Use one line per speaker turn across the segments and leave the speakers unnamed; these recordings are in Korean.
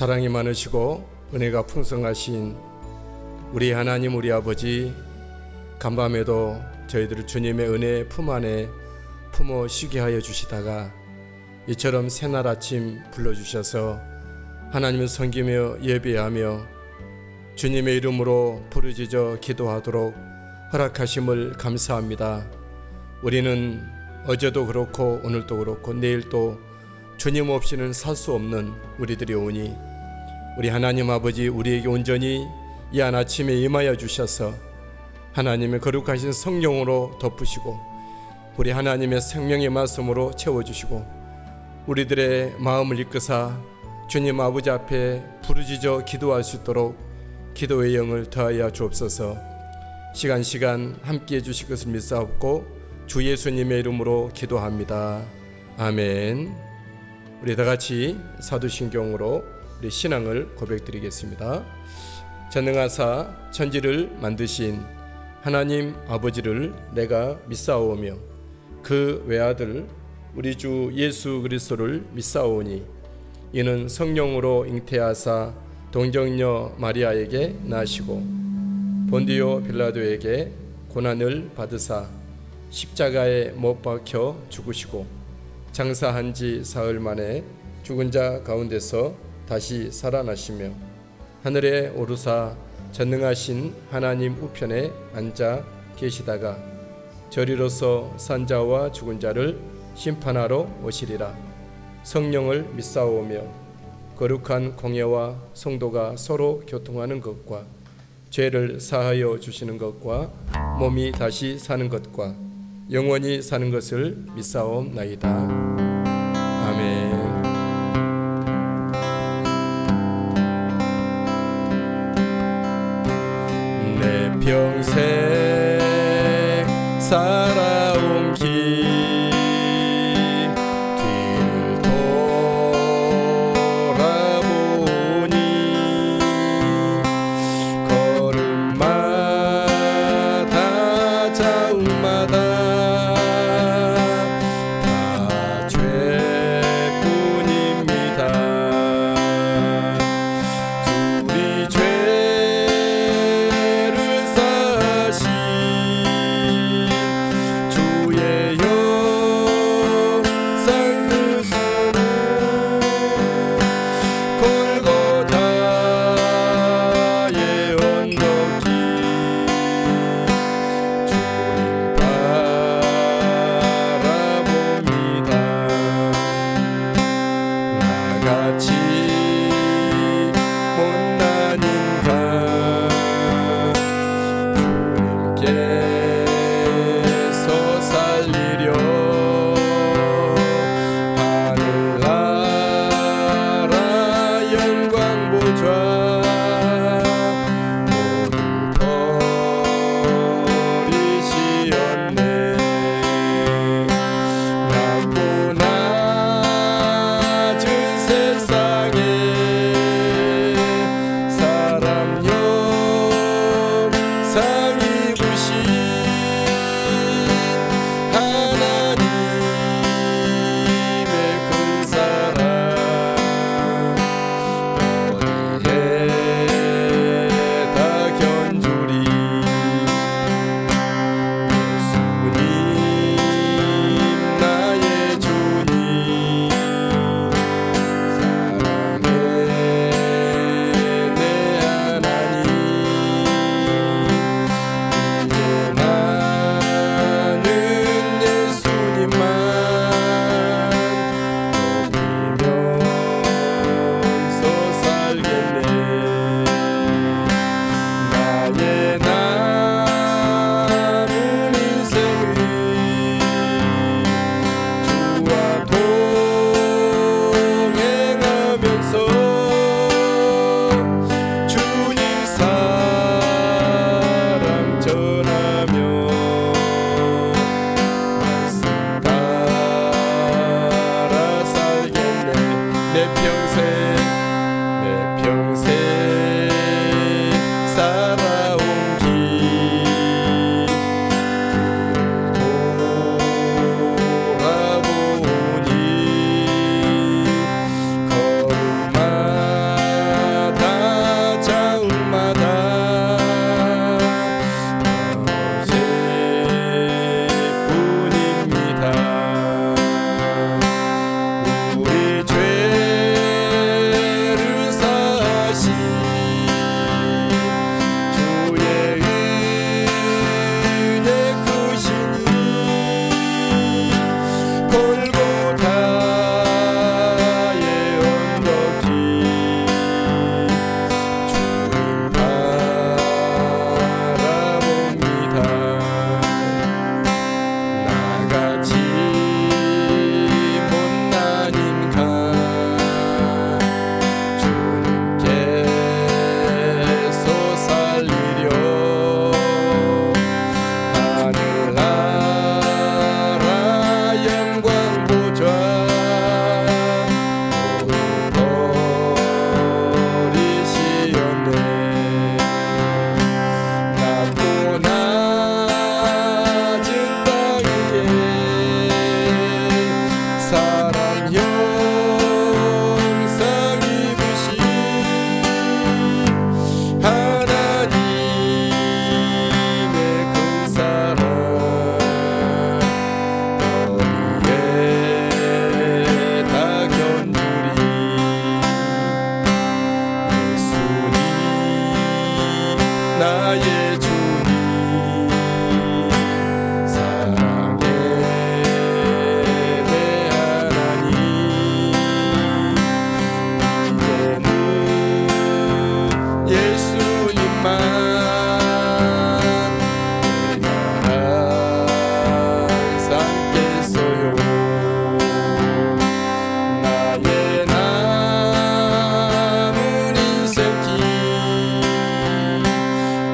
사랑이 많으시고 은혜가 풍성하신 우리 하나님, 우리 아버지, 간밤에도 저희들을 주님의 은혜 품 안에 품어 쉬게 하여 주시다가 이처럼 새날 아침 불러주셔서 하나님을 섬기며 예배하며 주님의 이름으로 부르짖어 기도하도록 허락하심을 감사합니다. 우리는 어제도 그렇고 오늘도 그렇고 내일도 주님 없이는 살 수 없는 우리들이 오니 우리 하나님 아버지 우리에게 온전히 이 한 아침에 임하여 주셔서 하나님의 거룩하신 성령으로 덮으시고 우리 하나님의 생명의 말씀으로 채워주시고 우리들의 마음을 이끄사 주님 아버지 앞에 부르짖어 기도할 수 있도록 기도의 영을 더하여 주옵소서. 시간 함께해 주실 것을 믿사옵고 주 예수님의 이름으로 기도합니다. 아멘. 우리 다같이 사도신경으로 우리 신앙을 고백드리겠습니다. 전능하사 천지를 만드신 하나님 아버지를 내가 믿사오며 그 외아들 우리 주 예수 그리스도를 믿사오니 이는 성령으로 잉태하사 동정녀 마리아에게 나시고 본디오 빌라도에게 고난을 받으사 십자가에 못 박혀 죽으시고 장사한 지 사흘 만에 죽은 자 가운데서 다시 살아나시며 하늘에 오르사 전능하신 하나님 우편에 앉아 계시다가 저리로서 산 자와 죽은 자를 심판하러 오시리라. 성령을 믿사오며 거룩한 공예와 성도가 서로 교통하는 것과 죄를 사하여 주시는 것과 몸이 다시 사는 것과 영원히 사는 것을 믿사옵나이다. 아멘. 내 평생 살아온 길 뒤를 돌아보니 걸음마다 자욱마다 다 죄뿐입니다. 우리 죄를 사신 주의 영상 그 수는 골고다의 언덕길 주님 바라봅니다. 나같이 못난 인간 주님께서 살리려 하늘나라 영광 보좌 모두 버리시었네. 낮고 낮은 세상에 사람 영상 입으신 하나님의 큰 사랑 어디에다 견주리. 예수님 나의 주님 사랑의 내 하나님 이제 나는 예수님만 믿으면서 살겠네. 나의 남은 인생을 주와 동행하면서 주님 사랑 전하며 말씀 따라 살겠네. 내 평생 살아온 길 돌아보니 거룩한 나의 주님 사랑해 내 하나님 이제는 예수님만 내가 삼겠어요 나의 남은 인생길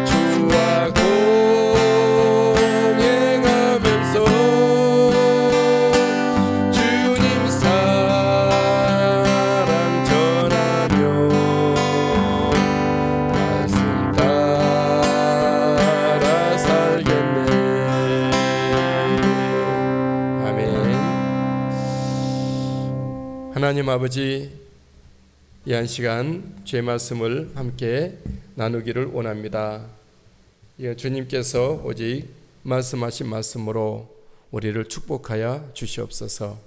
주와 동행하면서 주님 사랑 전하며 말씀 따라 살겠네. 아멘. 하나님 아버지, 이 한 시간 주의 말씀을 함께 나누기를 원합니다. 주님께서 오직 말씀하신 말씀으로 우리를 축복하여 주시옵소서.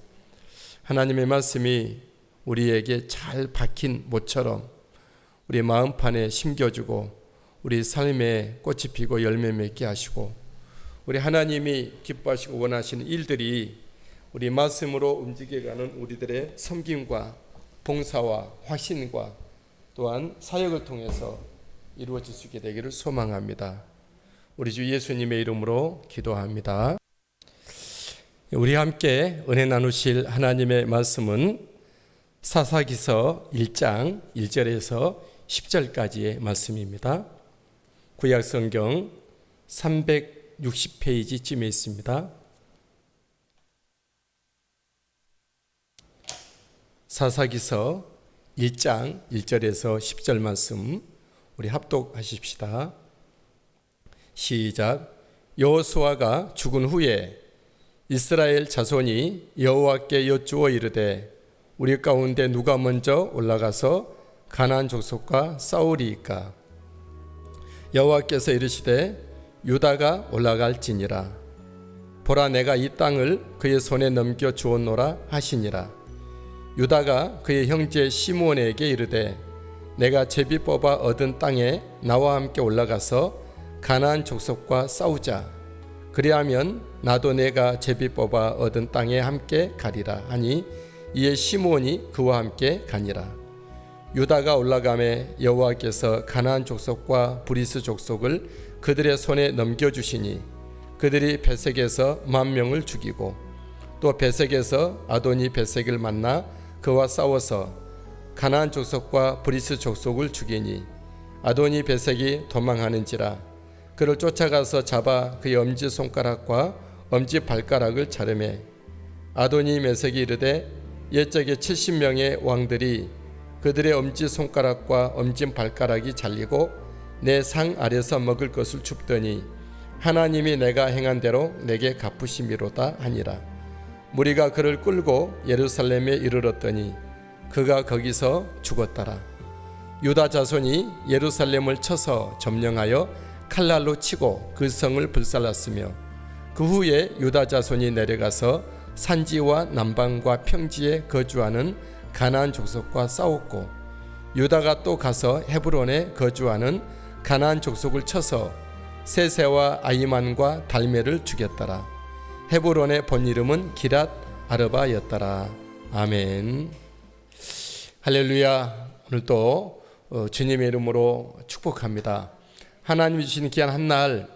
하나님의 말씀이 우리에게 잘 박힌 못처럼 우리 마음판에 심겨주고 우리 삶에 꽃이 피고 열매 맺게 하시고 우리 하나님이 기뻐하시고 원하시는 일들이 우리 말씀으로 움직여가는 우리들의 섬김과 봉사와 화신과 또한 사역을 통해서 이루어질 수 있게 되기를 소망합니다. 우리 주 예수님의 이름으로 기도합니다. 우리 함께 은혜 나누실 하나님의 말씀은 사사기서 1장 1절에서 10절까지의 말씀입니다. 구약 성경 360페이지쯤에 있습니다. 사사기서 1장 1절에서 10절 말씀 우리 합독하십시다. 시작. 여호수아가 죽은 후에 이스라엘 자손이 여호와께 여쭈어 이르되 우리 가운데 누가 먼저 올라가서 가나안 족속과 싸우리이까. 여호와께서 이르시되 유다가 올라갈지니라. 보라 내가 이 땅을 그의 손에 넘겨 주었노라 하시니라. 유다가 그의 형제 시므온에게 이르되 내가 제비 뽑아 얻은 땅에 나와 함께 올라가서 가나안 족속과 싸우자. 그리하면 나도 내가 제비 뽑아 얻은 땅에 함께 가리라 하니 이에 시므온이 그와 함께 가니라. 유다가 올라가매 여호와께서 가나안 족속과 브리스 족속을 그들의 손에 넘겨주시니 그들이 베색에서 10,000명을 죽이고 또 베색에서 아도니 베색을 만나 그와 싸워서 가나안 족속과 브리스 족속을 죽이니 아도니 베색이 도망하는지라. 그를 쫓아가서 잡아 그의 엄지손가락과 엄지발가락을 자르매 아도니 메색이 이르되 옛적에 70명의 왕들이 그들의 엄지손가락과 엄지발가락이 잘리고 내 상 아래서 먹을 것을 줍더니 하나님이 내가 행한 대로 내게 갚으심이로다 하니라. 무리가 그를 끌고 예루살렘에 이르렀더니 그가 거기서 죽었더라. 유다 자손이 예루살렘을 쳐서 점령하여 칼날로 치고 그 성을 불살랐으며 그 후에 유다 자손이 내려가서 산지와 남방과 평지에 거주하는 가나안 족속과 싸웠고 유다가 또 가서 헤브론에 거주하는 가나안 족속을 쳐서 세세와 아이만과 달메를 죽였더라. 헤브론의 본 이름은 기랏 아르바였더라. 아멘. 할렐루야. 오늘도 주님의 이름으로 축복합니다. 하나님이 주신 귀한 한날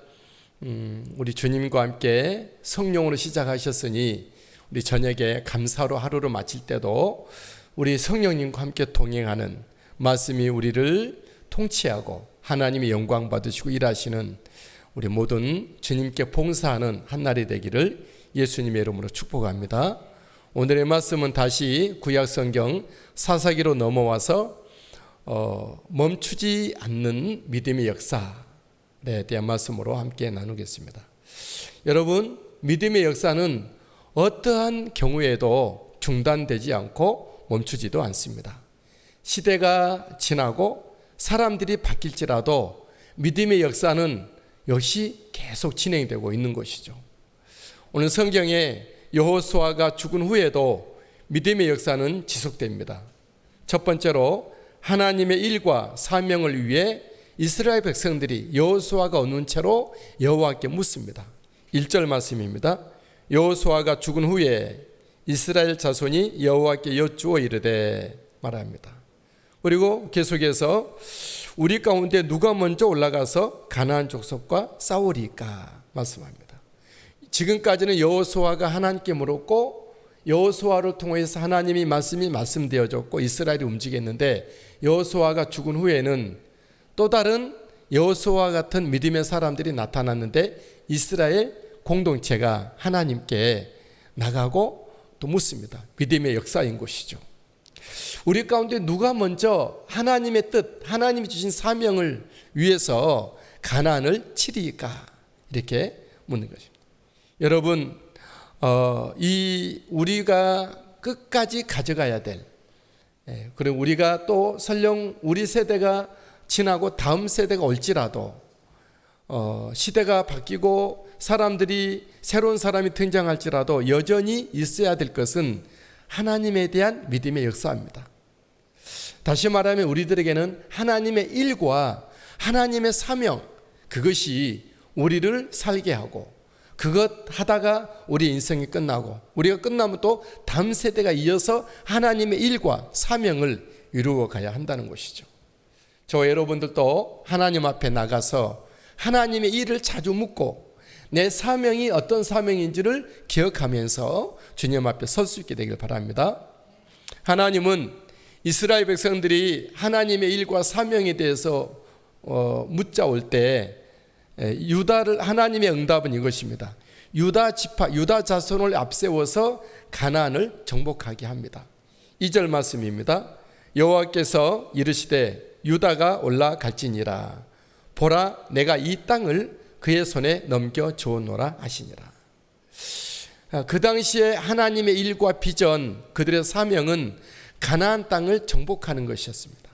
우리 주님과 함께 성령으로 시작하셨으니 우리 저녁에 감사로 하루를 마칠 때도 우리 성령님과 함께 동행하는 말씀이 우리를 통치하고 하나님의 영광 받으시고 일하시는 우리 모든 주님께 봉사하는 한날이 되기를 예수님의 이름으로 축복합니다. 오늘의 말씀은 다시 구약성경 사사기로 넘어와서 멈추지 않는 믿음의 역사에 대한 말씀으로 함께 나누겠습니다. 여러분, 믿음의 역사는 어떠한 경우에도 중단되지 않고 멈추지도 않습니다. 시대가 지나고 사람들이 바뀔지라도 믿음의 역사는 역시 계속 진행되고 있는 것이죠. 오늘 성경에 여호수아가 죽은 후에도 믿음의 역사는 지속됩니다. 첫 번째로 하나님의 일과 사명을 위해 이스라엘 백성들이 여호수아가 얻는 채로 여호와께 묻습니다. 1절 말씀입니다. 여호수아가 죽은 후에 이스라엘 자손이 여호와께 여쭈어 이르되 말합니다. 그리고 계속해서 우리 가운데 누가 먼저 올라가서 가나안 족속과 싸우리까 말씀합니다. 지금까지는 여호수아가 하나님께 물었고 여호수아를 통해서 하나님이 말씀되어졌고 이스라엘이 움직였는데 여호수아가 죽은 후에는 또 다른 여호수아 같은 믿음의 사람들이 나타났는데 이스라엘 공동체가 하나님께 나가고 또 묻습니다. 믿음의 역사인 것이죠. 우리 가운데 누가 먼저 하나님의 뜻, 하나님이 주신 사명을 위해서 가나안을 치리까 이렇게 묻는 것입니다. 여러분, 우리가 끝까지 가져가야 될, 그리고 우리가 또 설령 우리 세대가 지나고 다음 세대가 올지라도 시대가 바뀌고 사람들이 새로운 사람이 등장할지라도 여전히 있어야 될 것은 하나님에 대한 믿음의 역사입니다. 다시 말하면 우리들에게는 하나님의 일과 하나님의 사명, 그것이 우리를 살게 하고 그것 하다가 우리 인생이 끝나고 우리가 끝나면 또 다음 세대가 이어서 하나님의 일과 사명을 이루어 가야 한다는 것이죠. 저 여러분들도 하나님 앞에 나가서 하나님의 일을 자주 묻고 내 사명이 어떤 사명인지를 기억하면서 주님 앞에 설 수 있게 되길 바랍니다. 하나님은 이스라엘 백성들이 하나님의 일과 사명에 대해서 묻자 올 때 유다를 하나님의 응답은 이것입니다. 유다 지파, 유다 자손을 앞세워서 가나안을 정복하게 합니다. 2절 말씀입니다. 여호와께서 이르시되 유다가 올라갈지니라. 보라, 내가 이 땅을 그의 손에 넘겨 주었노라 하시니라. 그 당시에 하나님의 일과 비전, 그들의 사명은 가나안 땅을 정복하는 것이었습니다.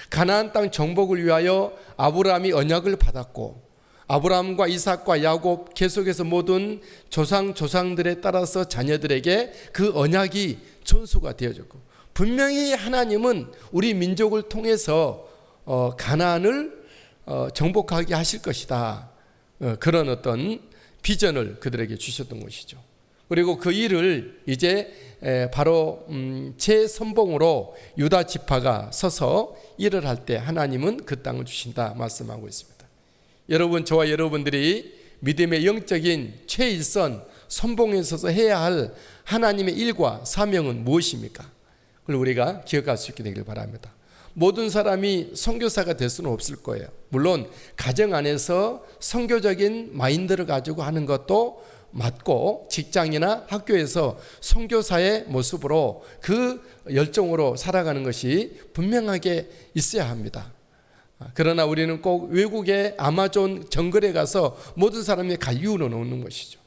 가나안 땅 정복을 위하여 아브라함이 언약을 받았고 아브라함과 이삭과 야곱 계속해서 모든 조상들에 따라서 자녀들에게 그 언약이 전수가 되어졌고 분명히 하나님은 우리 민족을 통해서 가나안을 정복하게 하실 것이다. 그런 어떤 비전을 그들에게 주셨던 것이죠. 그리고 그 일을 이제 바로 제 선봉으로 유다 지파가 서서 일을 할 때 하나님은 그 땅을 주신다 말씀하고 있습니다. 여러분, 저와 여러분들이 믿음의 영적인 최일선 선봉에 서서 해야 할 하나님의 일과 사명은 무엇입니까? 그걸 우리가 기억할 수 있게 되길 바랍니다. 모든 사람이 선교사가 될 수는 없을 거예요. 물론 가정 안에서 선교적인 마인드를 가지고 하는 것도 맞고 직장이나 학교에서 선교사의 모습으로 그 열정으로 살아가는 것이 분명하게 있어야 합니다. 그러나 우리는 꼭 외국의 아마존 정글에 가서 모든 사람이 갈 이유는 없는 것이죠.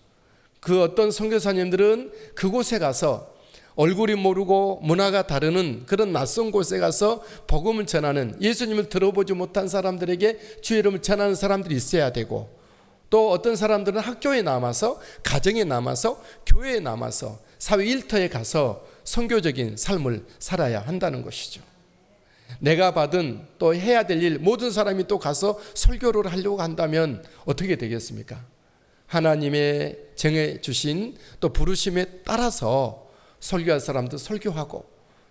그 어떤 선교사님들은 그곳에 가서 얼굴이 모르고 문화가 다르는 그런 낯선 곳에 가서 복음을 전하는, 예수님을 들어보지 못한 사람들에게 주의 이름을 전하는 사람들이 있어야 되고, 또 어떤 사람들은 학교에 남아서, 가정에 남아서, 교회에 남아서 사회 일터에 가서 선교적인 삶을 살아야 한다는 것이죠. 내가 받은 또 해야 될 일, 모든 사람이 또 가서 설교를 하려고 한다면 어떻게 되겠습니까? 하나님의 정해 주신 또 부르심에 따라서 설교할 사람들 설교하고,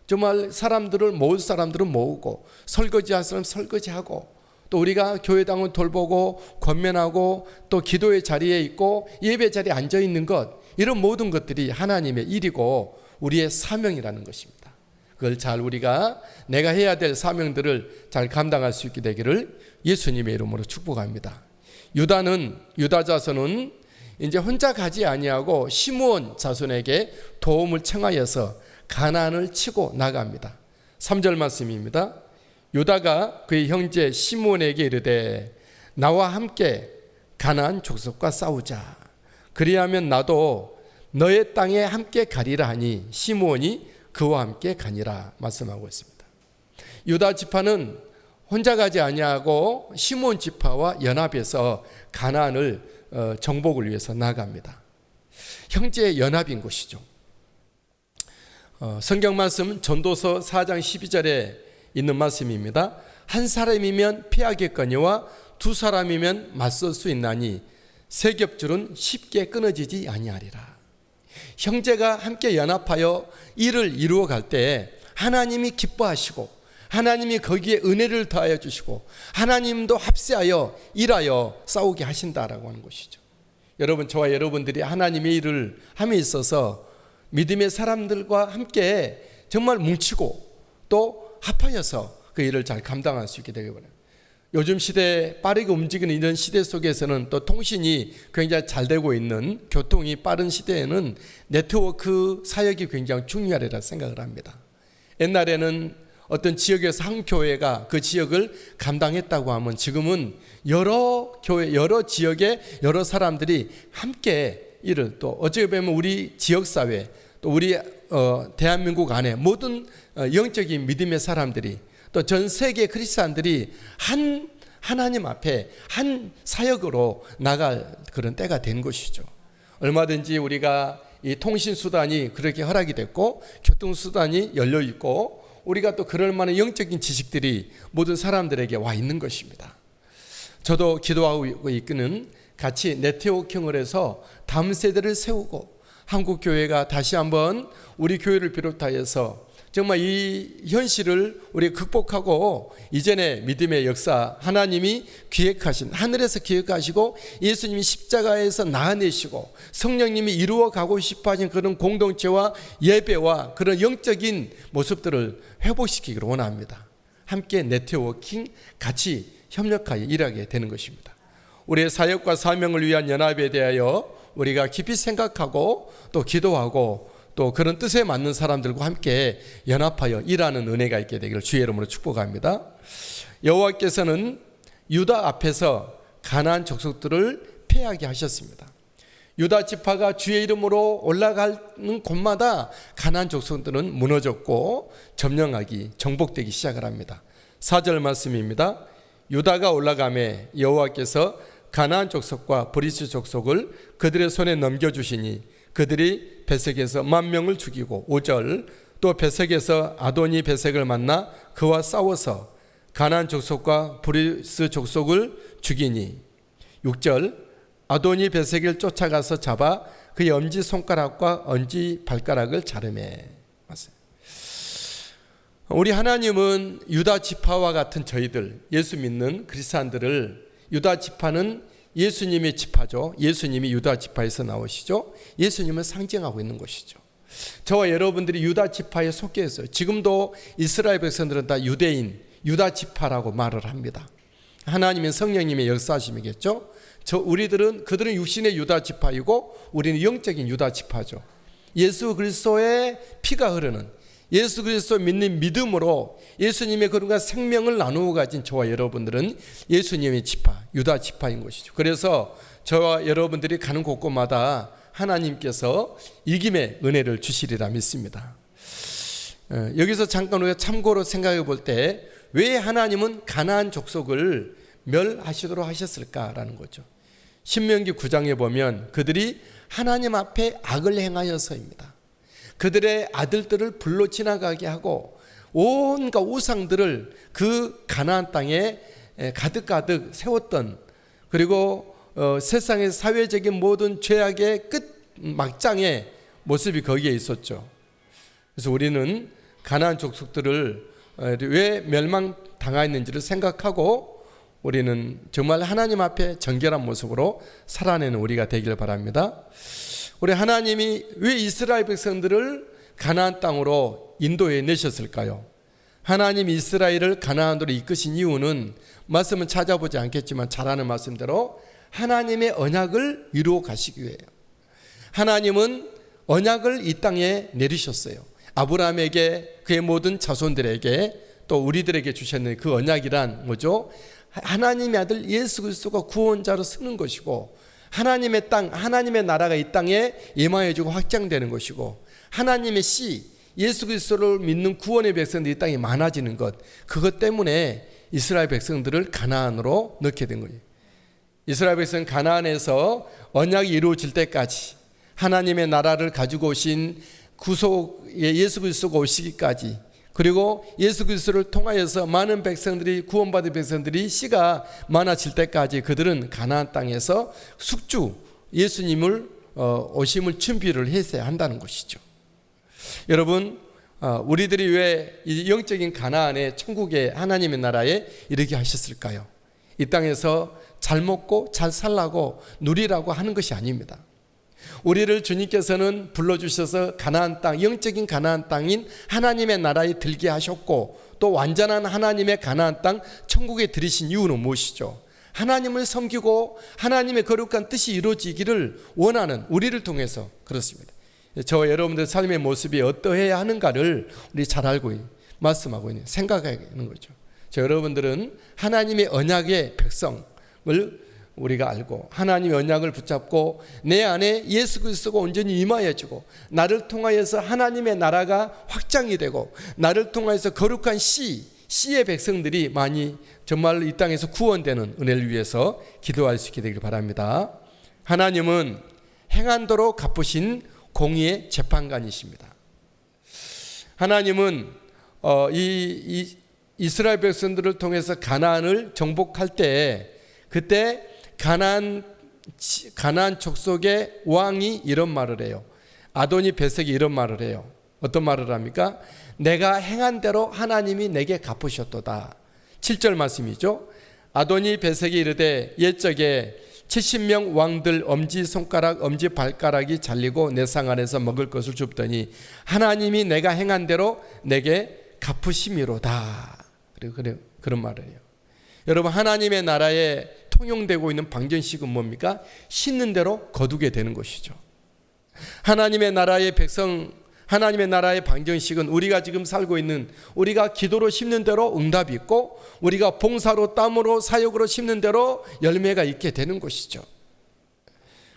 정말 사람들을 모을 사람들은 모으고, 설거지할 사람 설거지하고, 또 우리가 교회당을 돌보고 권면하고 또 기도의 자리에 있고 예배 자리에 앉아 있는 것, 이런 모든 것들이 하나님의 일이고 우리의 사명이라는 것입니다. 그걸 잘 우리가 내가 해야 될 사명들을 잘 감당할 수 있게 되기를 예수님의 이름으로 축복합니다. 유다 자손은 이제 혼자 가지 아니하고 시므온 자손에게 도움을 청하여서 가나안을 치고 나갑니다. 3절 말씀입니다. 유다가 그의 형제 시므온에게 이르되 나와 함께 가나안 족속과 싸우자. 그리하면 나도 너의 땅에 함께 가리라 하니 시므온이 그와 함께 가니라 말씀하고 있습니다. 유다 지파는 혼자 가지 아니하고 시므온 지파와 연합해서 가나안을 정복을 위해서 나갑니다. 형제의 연합인 것이죠. 성경 말씀 전도서 4장 12절에 있는 말씀입니다. 한 사람이면 피하겠거니와 두 사람이면 맞설 수 있나니 세 겹줄은 쉽게 끊어지지 아니하리라. 형제가 함께 연합하여 일을 이루어 갈 때 하나님이 기뻐하시고 하나님이 거기에 은혜를 더하여 주시고 하나님도 합세하여 일하여 싸우게 하신다라고 하는 것이죠. 여러분, 저와 여러분들이 하나님의 일을 함에 있어서 믿음의 사람들과 함께 정말 뭉치고 또 합하여서 그 일을 잘 감당할 수 있게 되길 바랍니다. 요즘 시대에 빠르게 움직이는 이런 시대 속에서는 또 통신이 굉장히 잘 되고 있는, 교통이 빠른 시대에는 네트워크 사역이 굉장히 중요하리라 생각을 합니다. 옛날에는 어떤 지역에서 한 교회가 그 지역을 감당했다고 하면 지금은 여러 교회, 여러 지역의 여러 사람들이 함께 일을, 또 어찌 보면 우리 지역사회, 또 우리 대한민국 안에 모든 영적인 믿음의 사람들이, 또 전 세계 크리스찬들이 한 하나님 앞에 한 사역으로 나갈 그런 때가 된 것이죠. 얼마든지 우리가 이 통신수단이 그렇게 허락이 됐고 교통수단이 열려 있고 우리가 또 그럴 만한 영적인 지식들이 모든 사람들에게 와 있는 것입니다. 저도 기도하고 있기는 같이 네트워킹을 해서 다음 세대를 세우고 한국교회가 다시 한번 우리 교회를 비롯하여서 정말 이 현실을 우리 극복하고 이전의 믿음의 역사, 하나님이 기획하신, 하늘에서 기획하시고 예수님이 십자가에서 나아내시고 성령님이 이루어 가고 싶어 하신 그런 공동체와 예배와 그런 영적인 모습들을 회복시키기를 원합니다. 함께 네트워킹, 같이 협력하여 일하게 되는 것입니다. 우리의 사역과 사명을 위한 연합에 대하여 우리가 깊이 생각하고 또 기도하고 또 그런 뜻에 맞는 사람들과 함께 연합하여 일하는 은혜가 있게 되기를 주의 이름으로 축복합니다. 여호와께서는 유다 앞에서 가나안 족속들을 패하게 하셨습니다. 유다 지파가 주의 이름으로 올라가는 곳마다 가나안 족속들은 무너졌고 점령하기, 정복되기 시작을 합니다. 4절 말씀입니다. 유다가 올라가매 여호와께서 가나안 족속과 브리스 족속을 그들의 손에 넘겨주시니 그들이 베색에서 10,000명을 죽이고 5절 또 베색에서 아도니 베색을 만나 그와 싸워서 가나안 족속과 브리스 족속을 죽이니 6절 아도니 베색을 쫓아가서 잡아 그의 엄지 손가락과 엄지 발가락을 자르매. 우리 하나님은 유다 지파와 같은 저희들, 예수 믿는 크리스찬들을, 유다 지파는 예수님의 지파죠. 예수님이 유다 지파에서 나오시죠. 예수님을 상징하고 있는 것이죠. 저와 여러분들이 유다 지파에 속해 있어요. 지금도 이스라엘 백성들은 다 유대인, 유다 지파라고 말을 합니다. 하나님의 성령님의 역사하심이겠죠. 그들은 육신의 유다 지파이고 우리는 영적인 유다 지파죠. 예수 그리스도의 피가 흐르는, 예수 그리스도 믿는 믿음으로 예수님의 그런가 생명을 나누어 가진 저와 여러분들은 예수님의 지파, 유다 지파인 것이죠. 그래서 저와 여러분들이 가는 곳곳마다 하나님께서 이김의 은혜를 주시리라 믿습니다. 여기서 잠깐 우리가 참고로 생각해 볼 때 왜 하나님은 가나안 족속을 멸하시도록 하셨을까라는 거죠. 신명기 9장에 보면 그들이 하나님 앞에 악을 행하여서입니다. 그들의 아들들을 불로 지나가게 하고 온갖 우상들을 그 가나안 땅에 가득가득 세웠던, 그리고 세상의 사회적인 모든 죄악의 끝 막장의 모습이 거기에 있었죠. 그래서 우리는 가나안 족속들을 왜 멸망당했는지를 생각하고 우리는 정말 하나님 앞에 정결한 모습으로 살아내는 우리가 되기를 바랍니다. 우리 하나님이 왜 이스라엘 백성들을 가나안 땅으로 인도해 내셨을까요? 하나님이 이스라엘을 가나안으로 이끄신 이유는 말씀은 찾아보지 않겠지만 잘 아는 말씀대로 하나님의 언약을 이루어 가시기 위해요. 하나님은 언약을 이 땅에 내리셨어요. 아브라함에게, 그의 모든 자손들에게, 또 우리들에게 주셨는 그 언약이란 뭐죠? 하나님의 아들 예수 그리스도가 구원자로 서는 것이고, 하나님의 땅, 하나님의 나라가 이 땅에 임하여지고 확장되는 것이고, 하나님의 씨 예수 그리스도를 믿는 구원의 백성들이 이 땅에 많아지는 것, 그것 때문에 이스라엘 백성들을 가나안으로 넣게 된 거예요. 이스라엘 백성은 가나안에서 언약이 이루어질 때까지, 하나님의 나라를 가지고 오신 구속의 예수 그리스도가 오시기까지 그리고 예수 그리스도를 통하여서 많은 백성들이, 구원받은 백성들이 씨가 많아질 때까지 그들은 가나안 땅에서 숙주 예수님을 오심을 준비를 했어야 한다는 것이죠. 여러분, 우리들이 왜 이 영적인 가나안의 천국의 하나님의 나라에 이르게 하셨을까요? 이 땅에서 잘 먹고 잘 살라고 누리라고 하는 것이 아닙니다. 우리를 주님께서는 불러주셔서 가나안 땅, 영적인 가나안 땅인 하나님의 나라에 들게 하셨고, 또 완전한 하나님의 가나안 땅 천국에 들이신 이유는 무엇이죠? 하나님을 섬기고 하나님의 거룩한 뜻이 이루어지기를 원하는 우리를 통해서 그렇습니다. 저와 여러분들 삶의 모습이 어떠해야 하는가를 우리 잘 알고 말씀하고 있는, 생각해야 하는 거죠. 여러분들은 하나님의 언약의 백성을 우리가 알고 하나님의 언약을 붙잡고 내 안에 예수 그리스도가 온전히 임하여지고 나를 통하여서 하나님의 나라가 확장이 되고 나를 통하여서 거룩한 씨의 백성들이 많이 정말 이 땅에서 구원되는 은혜를 위해서 기도할 수 있게 되길 바랍니다. 하나님은 행한도로 갚으신 공의의 재판관이십니다. 하나님은 이 이스라엘 백성들을 통해서 가나안을 정복할 때, 그때 가나안 족속의 왕이 이런 말을 해요. 아도니 베섹이 이런 말을 해요. 어떤 말을 합니까? 내가 행한 대로 하나님이 내게 갚으셨도다. 7절 말씀이죠. 아도니 베섹이 이르되 옛적에 70명 왕들 엄지손가락 엄지발가락이 잘리고 내 상 안에서 먹을 것을 줍더니 하나님이 내가 행한 대로 내게 갚으심이로다. 그런 말을 해요. 여러분, 하나님의 나라에 통용되고 있는 방정식은 뭡니까? 심는 대로 거두게 되는 것이죠. 하나님의 나라의 백성, 하나님의 나라의 방정식은 우리가 지금 살고 있는, 우리가 기도로 심는 대로 응답이 있고 우리가 봉사로 땀으로 사역으로 심는 대로 열매가 있게 되는 것이죠.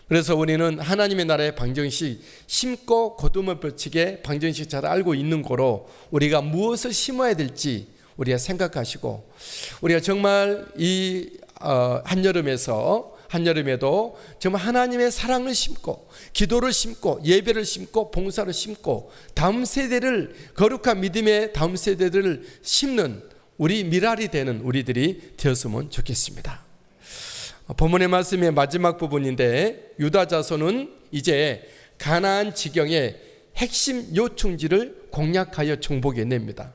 그래서 우리는 하나님의 나라의 방정식, 심고 거둠을 펼치게 방정식 잘 알고 있는 거로 우리가 무엇을 심어야 될지 우리가 생각하시고, 우리가 정말 이 한여름에도 정말 하나님의 사랑을 심고 기도를 심고 예배를 심고 봉사를 심고 다음 세대를, 거룩한 믿음의 다음 세대들을 심는 우리 미랄이 되는 우리들이 되었으면 좋겠습니다. 본문의 말씀의 마지막 부분인데, 유다 자손은 이제 가나안 지경의 핵심 요충지를 공략하여 정복해냅니다.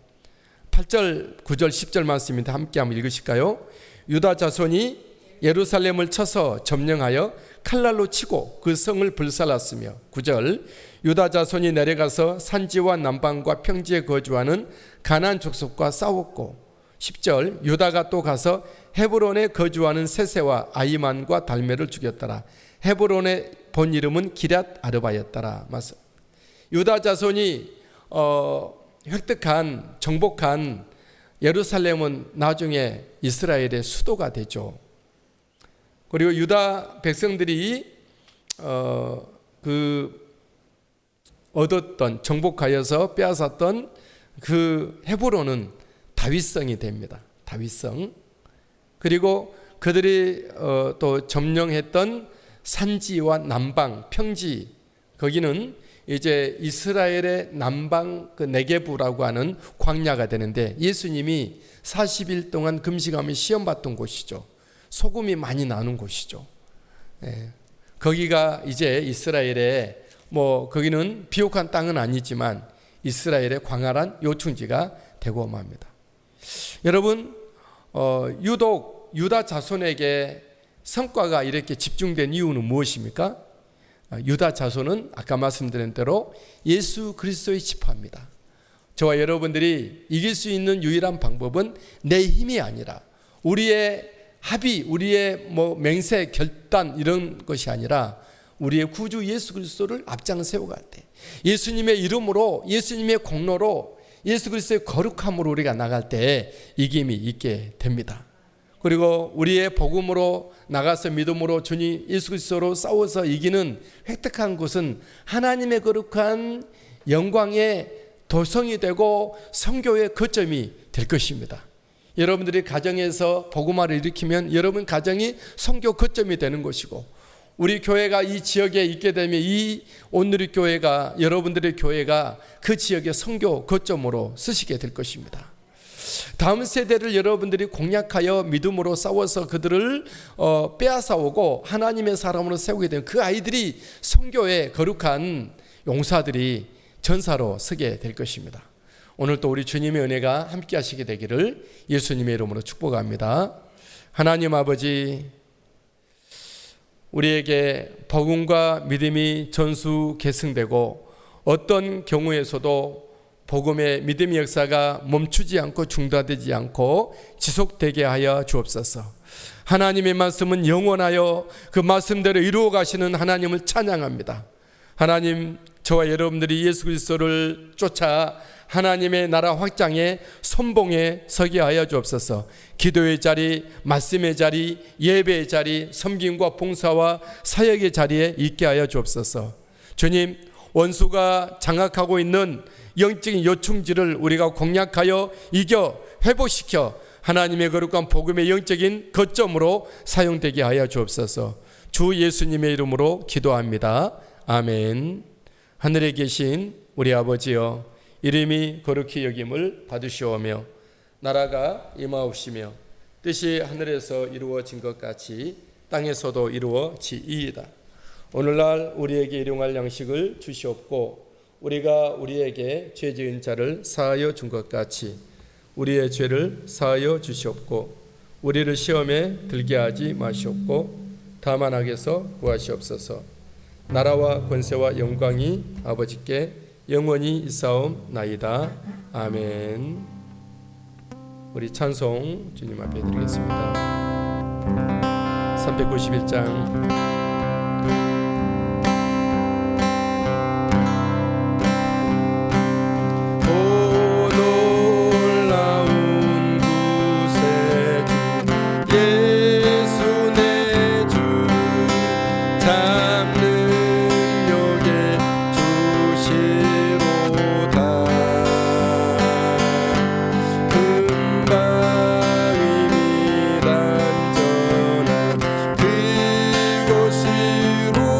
8절, 9절, 10절 말씀인데 함께 한번 읽으실까요? 유다 자손이 예루살렘을 쳐서 점령하여 칼날로 치고 그 성을 불살랐으며, 9절, 유다 자손이 내려가서 산지와 남방과 평지에 거주하는 가나안 족속과 싸웠고, 10절, 유다가 또 가서 헤브론에 거주하는 세세와 아이만과 달메를 죽였더라. 헤브론의 본 이름은 기럇 아르바였더라. 맞아. 유다 자손이 획득한, 정복한 예루살렘은 나중에 이스라엘의 수도가 되죠. 그리고 유다 백성들이 얻었던, 정복하여서 빼앗았던 그 헤브론은 다윗성이 됩니다. 다윗성. 그리고 그들이 또 점령했던 산지와 남방, 평지, 거기는 이제 이스라엘의 남방 그 네게부라고 하는 광야가 되는데, 예수님이 40일 동안 금식하며 시험받던 곳이죠. 소금이 많이 나는 곳이죠. 거기가 이제 이스라엘의, 거기는 비옥한 땅은 아니지만 이스라엘의 광활한 요충지가 되고 맙니다. 여러분, 유독 유다 자손에게 성과가 이렇게 집중된 이유는 무엇입니까? 유다 자손은 아까 말씀드린 대로 예수 그리스도의 지파입니다. 저와 여러분들이 이길 수 있는 유일한 방법은 내 힘이 아니라, 우리의 합의, 우리의 맹세, 결단 이런 것이 아니라 우리의 구주 예수 그리스도를 앞장 세워갈 때, 예수님의 이름으로, 예수님의 공로로, 예수 그리스도의 거룩함으로 우리가 나갈 때 이김이 있게 됩니다. 그리고 우리의 복음으로 나가서 믿음으로 주님 예수 그리스도로 싸워서 이기는, 획득한 것은 하나님의 거룩한 영광의 도성이 되고 선교의 거점이 될 것입니다. 여러분들이 가정에서 복음화를 일으키면 여러분 가정이 선교 거점이 되는 것이고, 우리 교회가 이 지역에 있게 되면 이 온누리교회가, 여러분들의 교회가 그 지역의 선교 거점으로 쓰시게 될 것입니다. 다음 세대를 여러분들이 공략하여 믿음으로 싸워서 그들을 빼앗아오고 하나님의 사람으로 세우게 되면 그 아이들이 선교의 거룩한 용사들이 전사로 서게 될 것입니다. 오늘 또 우리 주님의 은혜가 함께 하시게 되기를 예수님의 이름으로 축복합니다. 하나님 아버지, 우리에게 복음과 믿음이 전수 계승되고 어떤 경우에서도 복음의 믿음의 역사가 멈추지 않고 중단되지 않고 지속되게 하여 주옵소서. 하나님의 말씀은 영원하여 그 말씀대로 이루어 가시는 하나님을 찬양합니다. 하나님, 저와 여러분들이 예수 그리스도를 쫓아 하나님의 나라 확장의 선봉에 서게 하여 주옵소서. 기도의 자리, 말씀의 자리, 예배의 자리, 섬김과 봉사와 사역의 자리에 있게 하여 주옵소서. 주님, 원수가 장악하고 있는 영적인 요충지를 우리가 공략하여 이겨 회복시켜 하나님의 거룩한 복음의 영적인 거점으로 사용되게 하여 주옵소서. 주 예수님의 이름으로 기도합니다. 아멘. 하늘에 계신 우리 아버지여, 이름이 거룩히 여김을 받으시오며 나라가 임하옵시며 뜻이 하늘에서 이루어진 것 같이 땅에서도 이루어지이이다. 오늘날 우리에게 일용할 양식을 주시옵고 우리가 우리에게 죄 지은 자를 사하여 준 것 같이 우리의 죄를 사하여 주시옵고 우리를 시험에 들게 하지 마시옵고 다만 악에서 구하시옵소서. 나라와 권세와 영광이 아버지께 영원히 있사옵나이다. 아멘. 우리 찬송 주님 앞에 드리겠습니다. 391장
그곳으로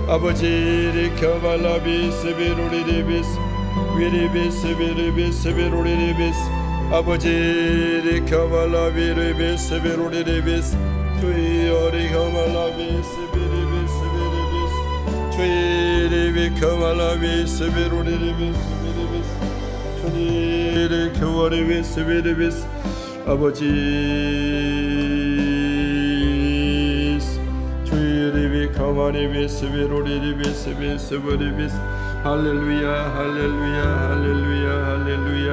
아버지 리켜발라비스비로리리비스 위리비스비리비스비로리리비스 아버지 리켜발라비리비스비로리리비스 주여 리켜발라비스비리비스비리비스 주여 리켜발라비스비로리리비스 주여 리켜발라비스비리비스 아버지 카마리비스비로리비스비스비리비스 할렐루야 할렐루야 할렐루야 할렐루야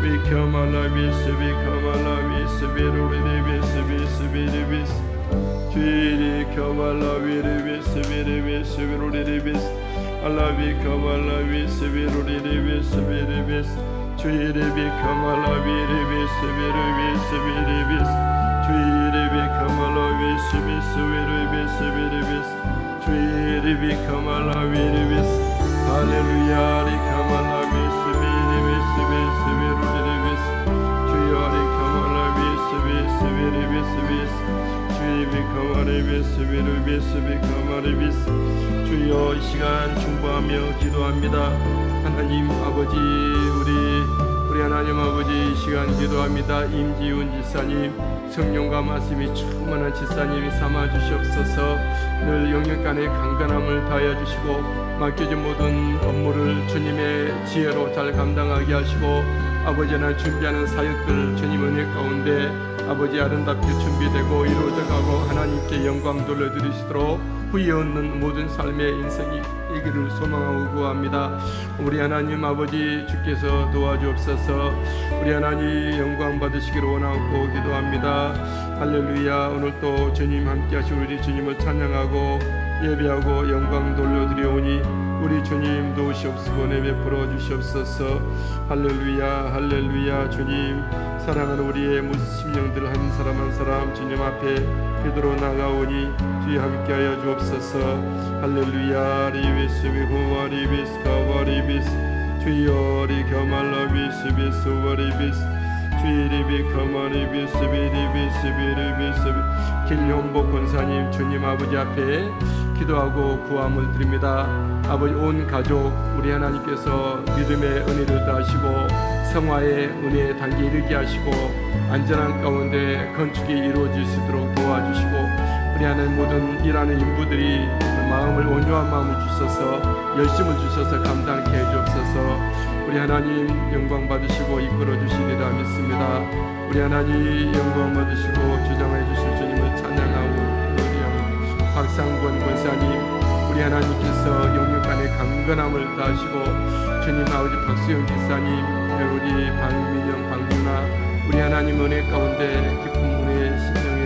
위카말라비스비카말라비스비로리비스비스비리비스 주리카말라비리비스비리비스비로리비스 알라비카말라비스비로리비스비리비스 주리비카말라비리비스비리비스비리비스 주리비카말라비스비스비리비스비리비스 주리비카말라비리비스 할렐루야 리카말라비스비리비스비리비스 주여 리카말라비스비스비리비스비스 주리비카말라비스비리비스비리비스 주여 이 시간 중보하며 기도합니다. 하나님 아버지 우리 하나님 아버지 이 시간 기도합니다. 임지훈 지사님 성령과 말씀이 충만한 지사님이 삼아주시옵소서. 늘 영역간의 강건함을 다하여 주시고 맡겨진 모든 업무를 주님의 지혜로 잘 감당하게 하시고 아버지 하나님 준비하는 사역들 주님 은혜 가운데 아버지 아름답게 준비되고 이루어져가고 하나님께 영광 돌려드리시도록 후회 없는 모든 삶의 인생이 이기를 소망하고 구합니다. 우리 하나님 아버지 주께서 도와주옵소서. 우리 하나님 영광 받으시기를 원하고 기도합니다. 할렐루야. 오늘도 주님 함께 하시고 우리 주님을 찬양하고 예배하고 영광 돌려드리오니 우리 주님 도우시옵시고 은혜 베풀어 주시옵소서. 할렐루야 할렐루야. 주님 사랑하는 우리의 모든 심령들 한 사람 한 사람 주님 앞에 기도로 나가오니 주여 함께하여 주옵소서. 할렐루야. 리비스비고와 리비스가와 리비스 주여 리겨말라비스 비스와 리비스 주리비커마리비스비리비스비리비스 길용복 권사님 주님 아버지 앞에 기도하고 구함을 드립니다. 아버지 온 가족 우리 하나님께서 믿음의 은혜를 다하시고 성화의 은혜의 단계에 이르게 하시고 안전한 가운데 건축이 이루어질 수 있도록 도와주시고 우리 하나님 모든 일하는 인부들이 마음을 온유한 마음을 주셔서 열심을 주셔서 감당케 해주옵소서. 우리 하나님 영광 받으시고 이끌어 주시리라 믿습니다. 우리 하나님 영광 받으시고 주장해 주실 주님을 찬양하고 노래하고 박상권 권사님 우리 하나님께서 영육간의 강건함을 다하시고 주님 아버지 박수영 기사님 우리 박민영 박누나 우리 하나님 은혜 가운데 기쁨 은혜 심령의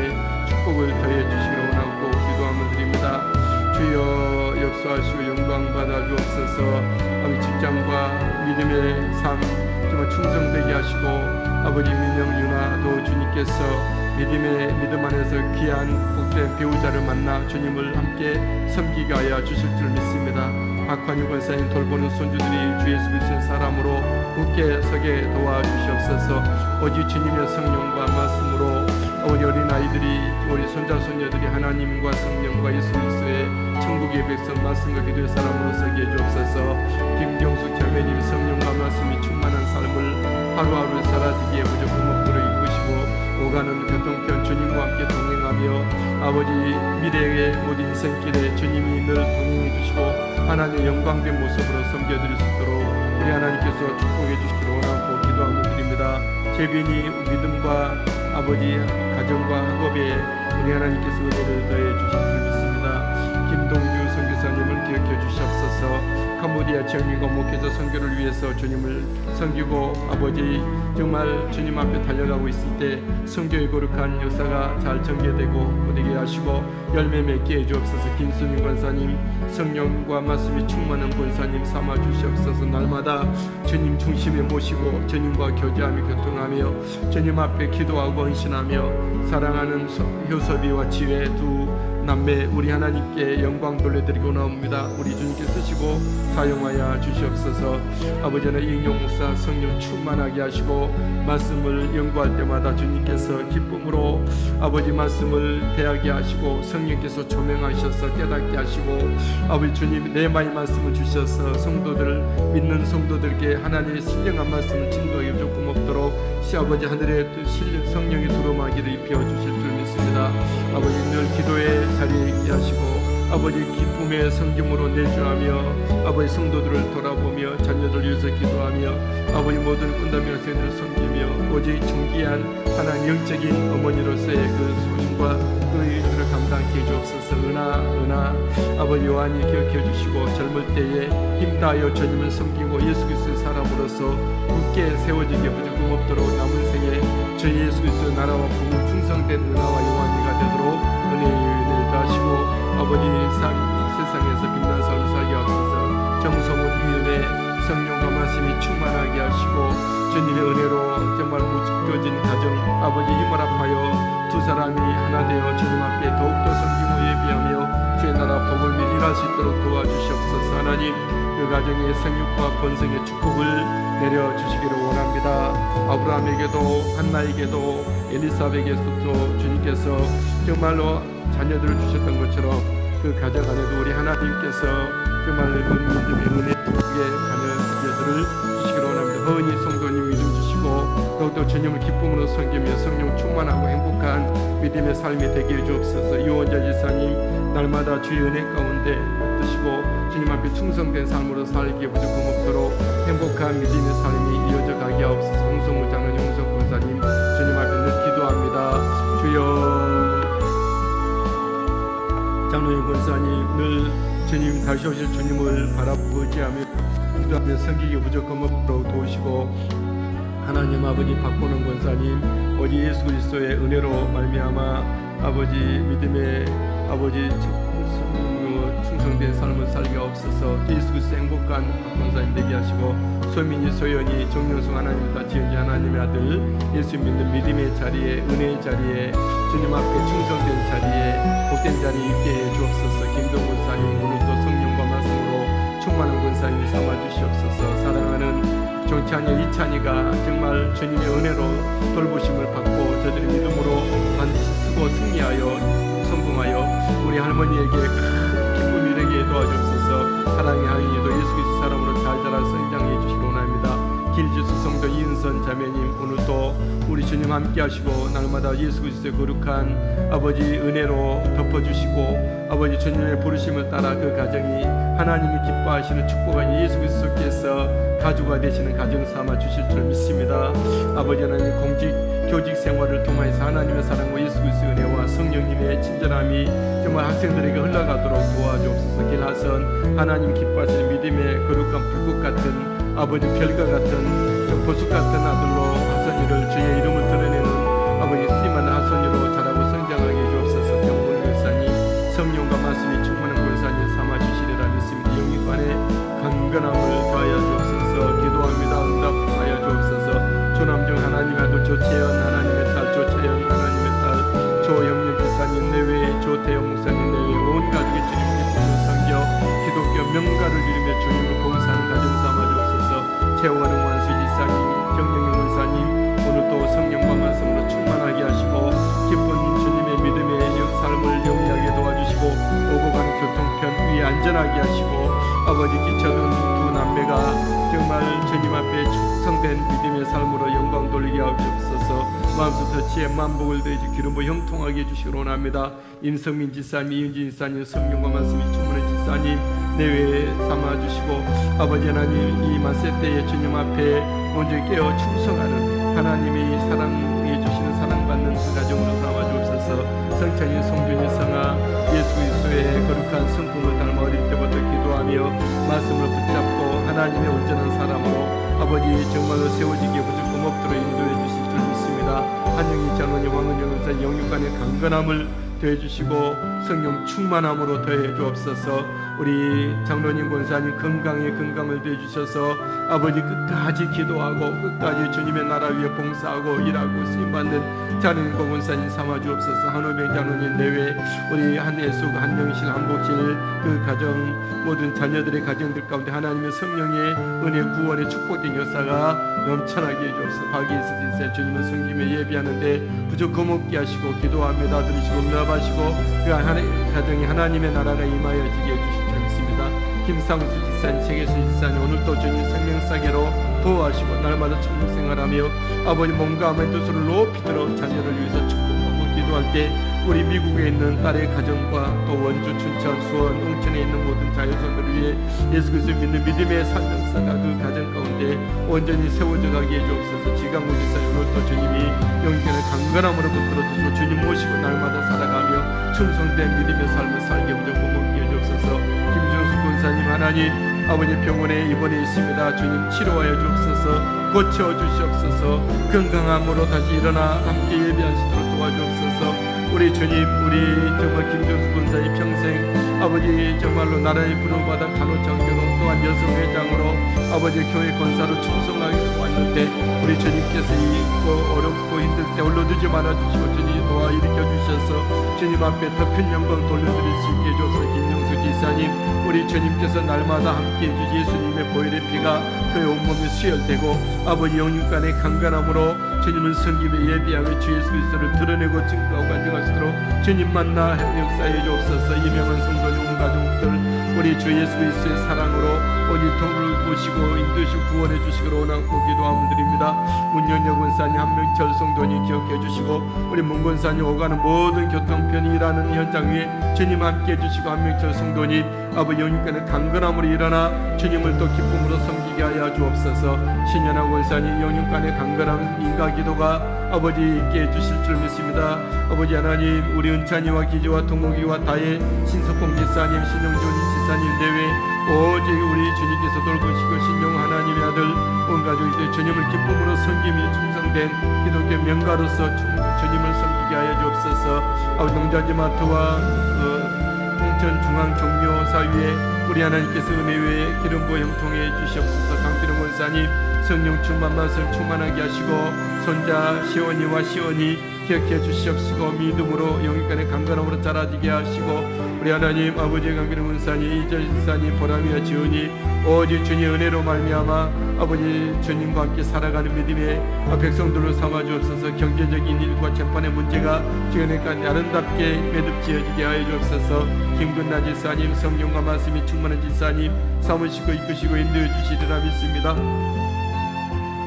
축복을 더해 주시기를 원하고 기도함을 드립니다. 주여 역사하시고 영광 받아 주옵소서. 아버지 직장과 믿음의 삶 정말 충성되게 하시고 아버지 민영 유나도 주님께서 믿음 안에서 귀한 복된 배우자를 만나 주님을 함께 섬기게 하여 주실 줄 믿습니다. 박환유 권사님 돌보는 손주들이 주 예수 그리스도의 사람으로 굳게 서게 도와주시옵소서. 오직 주님의 성령과 말씀으로 우리 어린아이들이 우리 손자 손녀들이 하나님과 성령과 예수 그리스도의 천국의 백성 말씀과 기도의 사람으로 서게 해주옵소서. 김경숙 자매님 성령과 말씀이 충만한 삶을 하루하루 살아지기에 무조건 목표로 이끄시고 오가는 교통편 주님과 함께 동행하며 아버지 미래의 모든 인생길에 주님이 늘 동행해 주시고 하나님의 영광된 모습으로 섬겨드릴 수 있도록 우리 하나님께서 축복해 주시기를 원하고 기도하고 드립니다. 재빈이 믿음과 아버지 가정과 학업에 우리 하나님께서 은혜를 더해 주실 줄 믿습니다. 김동주 선교사님을 기억해 주시옵소서. 캄보디아 지역민과 목회자 선교를 위해서 주님을 섬기고 아버지 정말 주님 앞에 달려가고 있을 때 선교의 거룩한 역사가 잘 전개되고 되게 하시고 열매 맺게 해주옵소서. 김수민 권사님 성령과 말씀이 충만한 권사님 삼아 주시옵소서. 날마다 주님 중심에 모시고 주님과 교제하며 교통하며 주님 앞에 기도하고 헌신하며 사랑하는 효섭이와 지혜 두 남매 우리 하나님께 영광 돌려드리고 나옵니다. 우리 주님께 쓰시고 사용하여 주시옵소서. 아버지 하나님 이인용 목사 성령 충만하게 하시고 말씀을 연구할 때마다 주님께서 기쁨으로 아버지 말씀을 대하게 하시고 성령께서 조명하셔서 깨닫게 하시고 아버지 주님 내마의 말씀을 주셔서 성도들 믿는 성도들께 하나님의 신령한 말씀을 증거하여 조금 없도록 시아버지 하늘에 성령의 두루마기를 입혀 주실 줄 믿습니다. 아버지 늘 기도의 자리에 있게 하시고 아버지 기쁨의 성김으로 내주하며 아버지 성도들을 돌아보며 자녀들 위해서 기도하며 아버지 모든 끝나며 세대를 섬기며 오직 존귀한 하나님 영적인 어머니로서의 그 소임과 그 일들을 감당케 해주옵소서. 은하 아버지 요한이 기억해 주시고 젊을 때에 힘다하여 주님을 섬기고 예수 그리스도의 사람으로서 굳게 세워지게 부족함 없도록 남은 생에 저희 예수 그리스도의 나라와 복음 충성된 은하와 요한이가 되도록 은혜의 은혜를 다하시고 아버지 세상에서 빛난 삶을 살게 하옵소서. 정성은 이 은혜 성령과 말씀이 충만하게 하시고 주님의 은혜로 정말 묶여진 가정 아버지 힘을 합하여 두 사람이 하나 되어 주님 앞에 더욱더 섬기고 예비하며 주의 나라 복을 위해 일할 수 있도록 도와주시옵소서. 하나님 그 가정의 생육과 번성의 축복을 내려주시기를 원합니다. 아브라함에게도 한나에게도 엘리사벳에게도 주님께서 정말로 자녀들을 주셨던 것처럼 그 가정 안에도 우리 하나님께서 정말로 믿음의 은혜 속에 자녀들을 주시기를 원합니다. 허은이 성도님 믿음 주시고 더욱더 주님을 기쁨으로 섬기며 성령 충만하고 행복한 믿음의 삶이 되게 해주옵소서. 이원자 지사님 날마다 주의 은혜 가운데 붙드시고 주님 앞에 충성된 삶으로 살기에 부족함 없도록 행복한 믿음의 삶이 이어져 가게 하옵소서. 홍성우 장로님 홍성 권사님 주님 앞에 늘 기도합니다. 주여 장로님 권사님 늘 주님 다시 오실 주님을 바라보고 의지하며 기도하며 섬기기 부족함 없도록 도우시고 하나님 아버지 박보는 권사님 오직 예수 그리스도의 은혜로 말미암아 아버지 믿음의 아버지 충성된 삶을 살게 하옵소서. 예수 그리스도 행복한 권사님 되게 하시고 소민이 소연이 정영숙 하나님과 지은지 하나님의 아들 예수 믿는 믿음의 자리에 은혜의 자리에 주님 앞에 충성된 자리에 복된 자리에 있게 해 주옵소서. 김동 권사님 오늘도 성령과 말씀으로 충만한 권사님이 삼아 주시옵소서. 사랑하는 정찬이 이찬이가 정말 주님의 은혜로 돌보심을 받고 저들의 믿음으로 반드시 쓰고 승리하여 성공하여 우리 할머니에게 큰 기쁨이 이르게 도와주옵소서. 사랑의 하인이도 예수 그리스도 사람으로 잘 자라 성장해 주시기 원합니다. 길주수 성도 이은선 자매님 오늘도 우리 주님 함께 하시고 날마다 예수 그리스도의 거룩한 아버지 은혜로 덮어주시고 아버지 주님의 부르심을 따라 그 가정이 하나님이 기뻐하시는 축복한 예수 그리스도께서 가주가 되시는 가정 삼아 주실 줄 믿습니다. 아버지 하나님 교직 생활을 통하여서 하나님의 사랑과 예수 그리스도의 은혜와 성령님의 친절함이 정말 학생들에게 흘러가도록 도와주옵소서. 길하선 하나님 기뻐하시는 믿음의 거룩한 불꽃 같은 아버지 별과 같은 보석 같은 아들로 하선이를 주의 이름을 드러내는 아버지 쓰임하는 하선이로 자라고 성장하게 해주옵소서. 병골 권사님 성령과 말씀이 충만한 권사님 삼아 주시리라 믿습니다. 영육간의 강건함을 더하여 주옵소서. 기도합니다. 응답하여 주옵소서. 조남정 하나님의 아들 조채연 하나님의 딸 조채연 하나님의 딸 조영렬 기사님 내외 조태영 목사님 내외 온 가족의 주님 기쁨을 섬겨 기독교 명가를 이루며 주님을 봉사하는 가정 삼아 주옵소서. 최원웅 원수 지사님 정영영 원사님 오늘도 성령과 말씀으로 충만하게 하시고 기쁜 주님의 믿음의 삶을 영위하게 도와주시고 오고 가는 교통편 위에 안전하게 하시고 아버지 기쳐든 두 남매가 정말 주님 앞에 충성된 믿음의 삶으로 영광 돌리게 하옵소서. 마음속 터치에 만복을 더해 기름부 형통하게 해주시기 원합니다. 임성민 지사님 이은진 지사님 성령과 말씀이 충만한 지사님 내외에 삼아주시고 아버지 하나님 이 만세 때에 주님 앞에 먼저 깨어 충성하는 하나님이 사랑해 주시는 사랑받는 그 가정으로 삼아주옵소서. 성찬이 성준이 성아 예수 그리스도의 거룩한 성품을 닮아 어릴 때부터 기도하며 말씀을 붙잡고 하나님의 온전한 사람으로 아버지 정말로 세워지기에 부족함 없도록 인도해 주실 줄 믿습니다. 한영희 장로님 왕은영 권사 영육간의 강건함을 더해주시고 성령 충만함으로 더해 주옵소서. 우리 장로님 권사님 건강에 건강을 더해주셔서 아버지 끝까지 기도하고 끝까지 주님의 나라 위에 봉사하고 일하고 쓰임받는 자는 권사님 삼아 주옵소서. 한우병 장로님 내외 우리 한예숙 한영실 한복실 그 가정 모든 자녀들의 가정들 가운데 하나님의 성령의 은혜 구원의 축복된 역사가 넘쳐나게 해주옵소서. 박예수 인생 주님을 섬김에 예비하는데 부족 거먹게 하시고 기도하며 다 들으시고 응답하시고 그 가정에 하나님의 나라가 임하여지게 해주실 줄 믿습니다. 김상수 지사님 세계수 지사님 오늘도 주님 생명사계로 보호하시고 날마다 천국생활하며 아버지 몸과 마음의 뜻을 높이 들어 자녀를 위해서 축복하고 기도할 때 우리 미국에 있는 딸의 가정과 또 원주, 춘천, 수원, 웅천에 있는 모든 자녀손들을 위해 예수 그리스도 믿는 믿음의 사명사가 그 가정 가운데 온전히 세워져 가게 해주옵소서. 지강무 지사님 오늘도 주님이 영적인 강건함으로 붙들어주시고 주님 모시고 날마다 살아가며 충성된 믿음의 삶을 살게 무조건 먹게 해주옵소서. 김준수 권사님 하나님 아버지 병원에 입원해 있습니다. 주님 치료하여 주옵소서. 고쳐주시옵소서. 건강함으로 다시 일어나 함께 예배하시도록 도와주옵소서. 우리 주님 우리 정말 김준수 권사님 평생 아버지 정말로 나라의 부름받아 간호장교로 또한 여성회장으로 아버지 교회 권사로 충성하게 왔는데 우리 주님께서 이 어렵고 힘들 때 홀로 두지 말아주시고 주님 도와 일으켜 주셔서 주님 앞에 더 큰 영광 돌려드릴 수 있게 해주옵소서. 김영수 기사님 우리 주님께서 날마다 함께해 주시 예수님의 보혈의 피가 그의 온몸에 수혈되고 아버지 영육간의 강건함으로 주님을 섬기며 예비하며 주 예수 그리스도를 드러내고 증거하고 간증하시도록 주님 만나 역사해 주옵소서. 이명은 성도님 온 가족들 우리 주 예수 그리스도의 사랑으로 오직 도움을 보시고 인도하시고 구원해 주시기를 원하고 기도함을 드립니다. 문현영 권사님 한명철 성도님 기억해 주시고 우리 문 권사님 오가는 모든 교통편이 일하는 현장 위에 주님 함께 해주시고 한명철 성도님 아버지 영육간의 강건함으로 일어나 주님을 또 기쁨으로 섬기게 하여 주옵소서. 신현아 권사님 영육간의 강건한 인가기도가 아버지 있게 해주실 줄 믿습니다. 아버지 하나님 우리 은찬이와 기지와 동욱이와 다혜 신석봉 지사님 신영준 지사님 내외 오직 우리 주님께서 돌보시고 신용 하나님의 아들 온 가족이 주님을 기쁨으로 섬김이 충성된 기독교 명가로서 주님을 섬기게 하여 주옵소서. 아버지 농자지마트와 홍천 중앙종료사위에 우리 하나님께서 은혜 외에 기름 부음 통해 주시옵소서. 강필영 권사님 성령 충만 맛을 충만하게 하시고 손자 시원이와 시원이 기억해 주시옵시고 믿음으로 영육간의 강건함으로 자라지게 하시고 우리 하나님 아버지 강필영 권사님 이재 지사님 보람이와 지은이 오직 주님 은혜로 말미암아 아버지 주님과 함께 살아가는 믿음의 백성들로 삼아 주옵소서. 경제적인 일과 재판의 문제가 지금까지 아름답게 매듭지어지게 하여 주옵소서. 김근나 지사님 성령과 말씀이 충만한 지사님 사무시고 이끄시고 인도해 주시리라 믿습니다.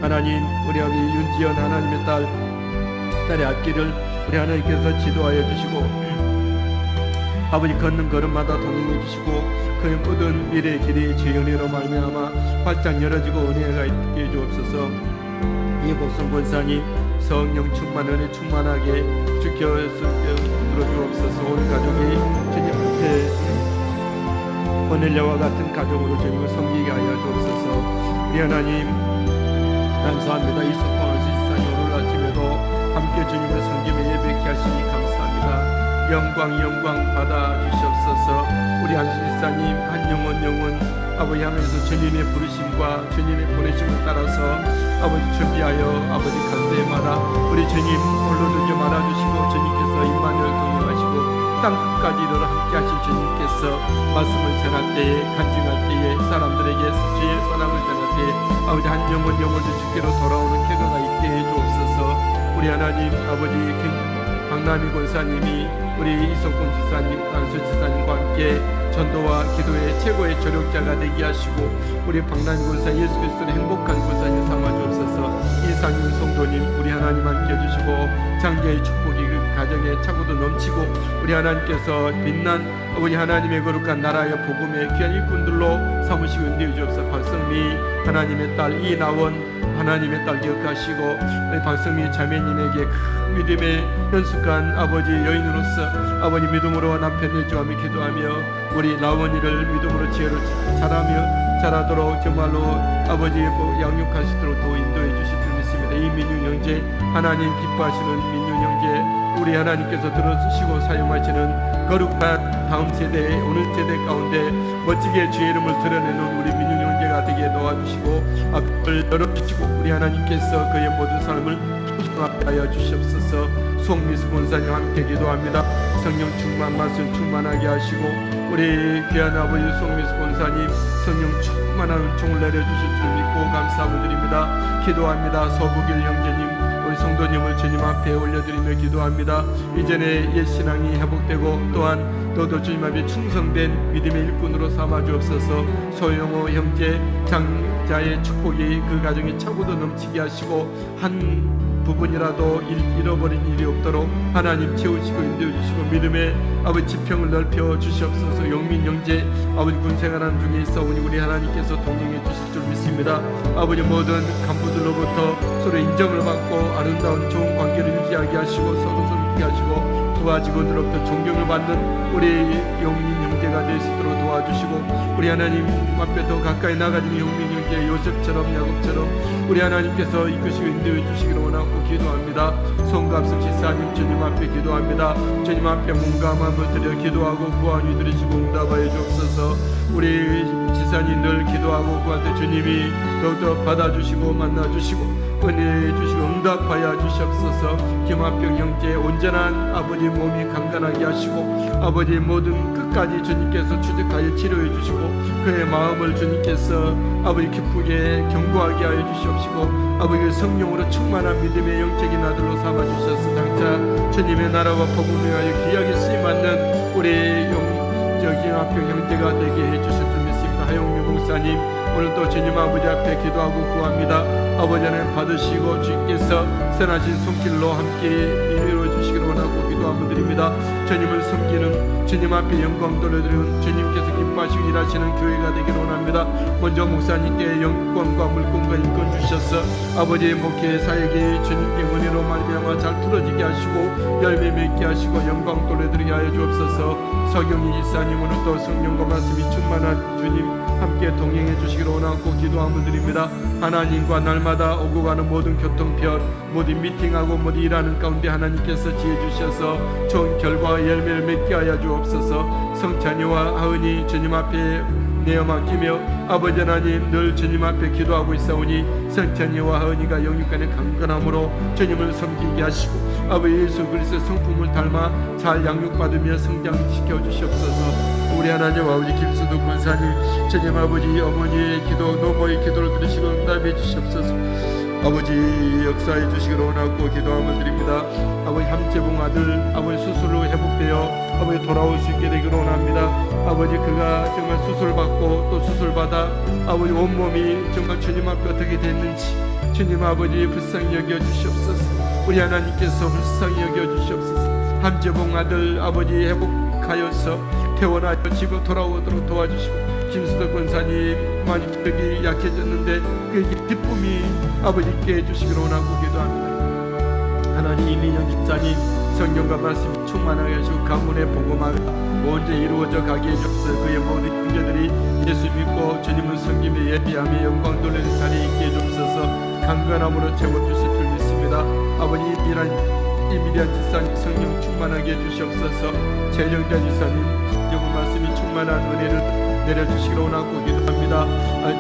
하나님 우리 아버지 윤지연 하나님의 딸의 앞길을 우리 하나님께서 지도하여 주시고 아버지 걷는 걸음마다 동행해 주시고 그의 모든 미래의 길이 주의 은혜로 말미암아 활짝 열어지고 은혜가 있게 해주옵소서. 이복성 권사님 성령 충만 은혜 충만하게 주께서 들어주옵소서. 온 가족이 주님 앞에 보넬려와 같은 가족으로 주님을 섬기게 하여 주옵소서. 우리 하나님 감사합니다. 이소방에서 이사님 오늘 아침에도 함께 주님을 섬기며 예배케 하시니 감사합니다. 영광 받아 주시옵소서. 우리 한신사님 한 영혼 아버지 하면서 주님의 부르심과 주님의 보내심을 따라서 아버지 준비하여 아버지 갈 때마다 우리 주님 홀로 두지 말아주시고 주님께서 임마누엘 동행하시고 땅끝까지 이르러 함께 하신 주님께서 말씀을 전할 때에 간증할 때에 사람들에게 주의 사랑을 전할 때에 아버지 한 영혼도 주께로 돌아오는 쾌거가 있게 해주옵소서. 우리 하나님 아버지 박남희 권사님이 우리 이석훈 지사님, 안수 지사님과 함께 전도와 기도의 최고의 조력자가 되게 하시고 우리 박남희 권사 예수 그리스도의 행복한 권사님 삼아 주옵소서. 이상윤 성도님 우리 하나님 함께 해주시고 장자의 축복이 그 가정에 차고도 넘치고 우리 하나님께서 빛난 아버지 하나님의 거룩한 나라의 복음의 귀한 일꾼들로 삼으시고 인도해 주옵소서. 박성미 하나님의 딸 이나원 하나님의 딸 기억하시고 우리 박성미 자매님에게 큰 믿음의 현숙한 아버지 여인으로서 아버지 믿음으로 남편을 좋아하며 기도하며 우리 나원이를 믿음으로 지혜로 자라도록 정말로 아버지 양육할 수 있도록 도 인도해 주실 줄 믿습니다. 이민윤 형제 하나님 기뻐하시는 민윤 형제 우리 하나님께서 들어주시고 사용하시는 거룩한 다음 세대의 오는 세대 가운데 멋지게 주의 이름을 드러내는 우리 민윤 형제가 되게 도와주시고 앞을 열어주시고 우리 하나님께서 그의 모든 삶을 수고하게 하여 주시옵소서. 송미수 권사님 함께 기도합니다. 성령 충만 말씀 충만하게 하시고 우리 귀한 아버지 송미수 권사님 성령 충만한 은총을 내려주실 줄 믿고 감사함을 드립니다. 기도합니다. 서부길 형제님 우리 성도님을 주님 앞에 올려드리며 기도합니다. 이전에 옛 신앙이 회복되고 또한 너도 주님 앞에 충성된 믿음의 일꾼으로 삼아 주옵소서. 소영호 형제 장자의 축복이 그 가정에 차고도 넘치게 하시고 한 부분이라도 잃어버린 일이 없도록 하나님 채우시고 인도해 주시고 믿음의 아버지 지평을 넓혀 주시옵소서. 영민 형제 아버지 군생활하는 중에 있사오니 우리 하나님께서 동행해 주실 줄 믿습니다. 아버지 모든 간부들로부터 서로 인정을 받고 아름다운 좋은 관계를 유지하게 하시고 서로 섬기게 하시고 부하 직원들로부터 존경을 받는 우리 영민 형제가 될 수 있도록 도와주시고 우리 하나님 앞에 더 가까이 나가지는 영민 형제 요셉처럼 야곱처럼 우리 하나님께서 이끄시고 인도해 주시기를 원하고 기도합니다. 송갑수 지사님 주님 앞에 기도합니다. 주님 앞에 몸감함을 드려 기도하고 구한이 들으시고 응답하여 주옵소서. 우리 지사님 늘 기도하고 구한테 주님이 더욱더 받아주시고 만나주시고 은혜 주시고 응답하여 주시옵소서. 김한평 형제 온전한 아버지 몸이 강건하게 하시고 아버지 모든 끝까지 주님께서 추적하여 치료해 주시고 그의 마음을 주님께서 아버지 기쁘게 경고하게 하여 주시옵시고 아버지 성령으로 충만한 믿음의 영적인 아들로 삼아 주셔서 장차 주님의 나라와 복음을 위하여 귀하게 쓰임받는 우리 김한평 형제가 되게 해주실 줄 믿습니다. 하영미 목사님 오늘도 주님 아버지 앞에 기도하고 구합니다. 아버지 하나님 받으시고 주님께서 선하신 손길로 함께 이루어 주시기를 원하고 기도함을 드립니다. 주님을 섬기는 주님 앞에 영광 돌려드리는 주님께서 기뻐하시고 일하시는 교회가 되기를 원합니다. 먼저 목사님께 영권과 물권과 인권 주셔서 아버지의 목회 사역이 주님께 은혜로 말미암아 잘 풀어지게 하시고 열매 맺게 하시고 영광 돌려드리게 하여 주옵소서. 서경희 이사님 오늘도 성령과 말씀이 충만한 주님 함께 동행해 주시기를 원하고 기도함을 드립니다. 하나님과 날마다 오고 가는 모든 교통편 모든 미팅하고 모든 일하는 가운데 하나님께서 지혜 주셔서 좋은 결과와 열매를 맺게 하여 주옵소서. 성찬이와 하은이 주님 앞에 내어 맡기며 아버지 하나님 늘 주님 앞에 기도하고 있사오니 성찬이와 하은이가 영육간의 강건함으로 주님을 섬기게 하시고 아버지 예수 그리스도의 성품을 닮아 잘 양육받으며 성장시켜 주시옵소서. 우리 하나님 아버지 김수도 권사님 주님 아버지 어머니의 기도 노모의 기도를 들으시고 응답해 주시옵소서. 아버지 역사해 주시기를 원하고 기도함을 드립니다. 아버지 함재봉 아들 아버지 수술로 회복되어 아버지 돌아올 수 있게 되기를 원합니다. 아버지 그가 정말 수술받고 또 수술받아 아버지 온몸이 정말 주님 앞에 어떻게 됐는지 주님 아버지 불쌍히 여겨 주시옵소서. 우리 하나님께서 불쌍히 여겨 주시옵소서. 함재봉 아들 아버지 회복하여서 퇴원하여 집으로 돌아오도록 도와주시고 김수덕 권사님 많이 기력이 약해졌는데 그 기쁨이 아버지 있게 해주시기를 원하고 기도합니다. 하나님 이민영 집사님 성령과 말씀이 충만하게 하시고 가문의 복음화가 언제 이루어져 가게 해주옵소서. 그의 모든 형제들이 예수 믿고 주님을 섬기며 예비하며 영광 돌리는 자리에 있게 해주옵소서. 강건함으로 채워주실 줄 믿습니다. 아버지 이미리안 지사님 성령 충만하게 해주시옵소서. 재정자 지사님 성령 말씀이 충만한 은혜를 내려주시기를 원하고 기도합니다.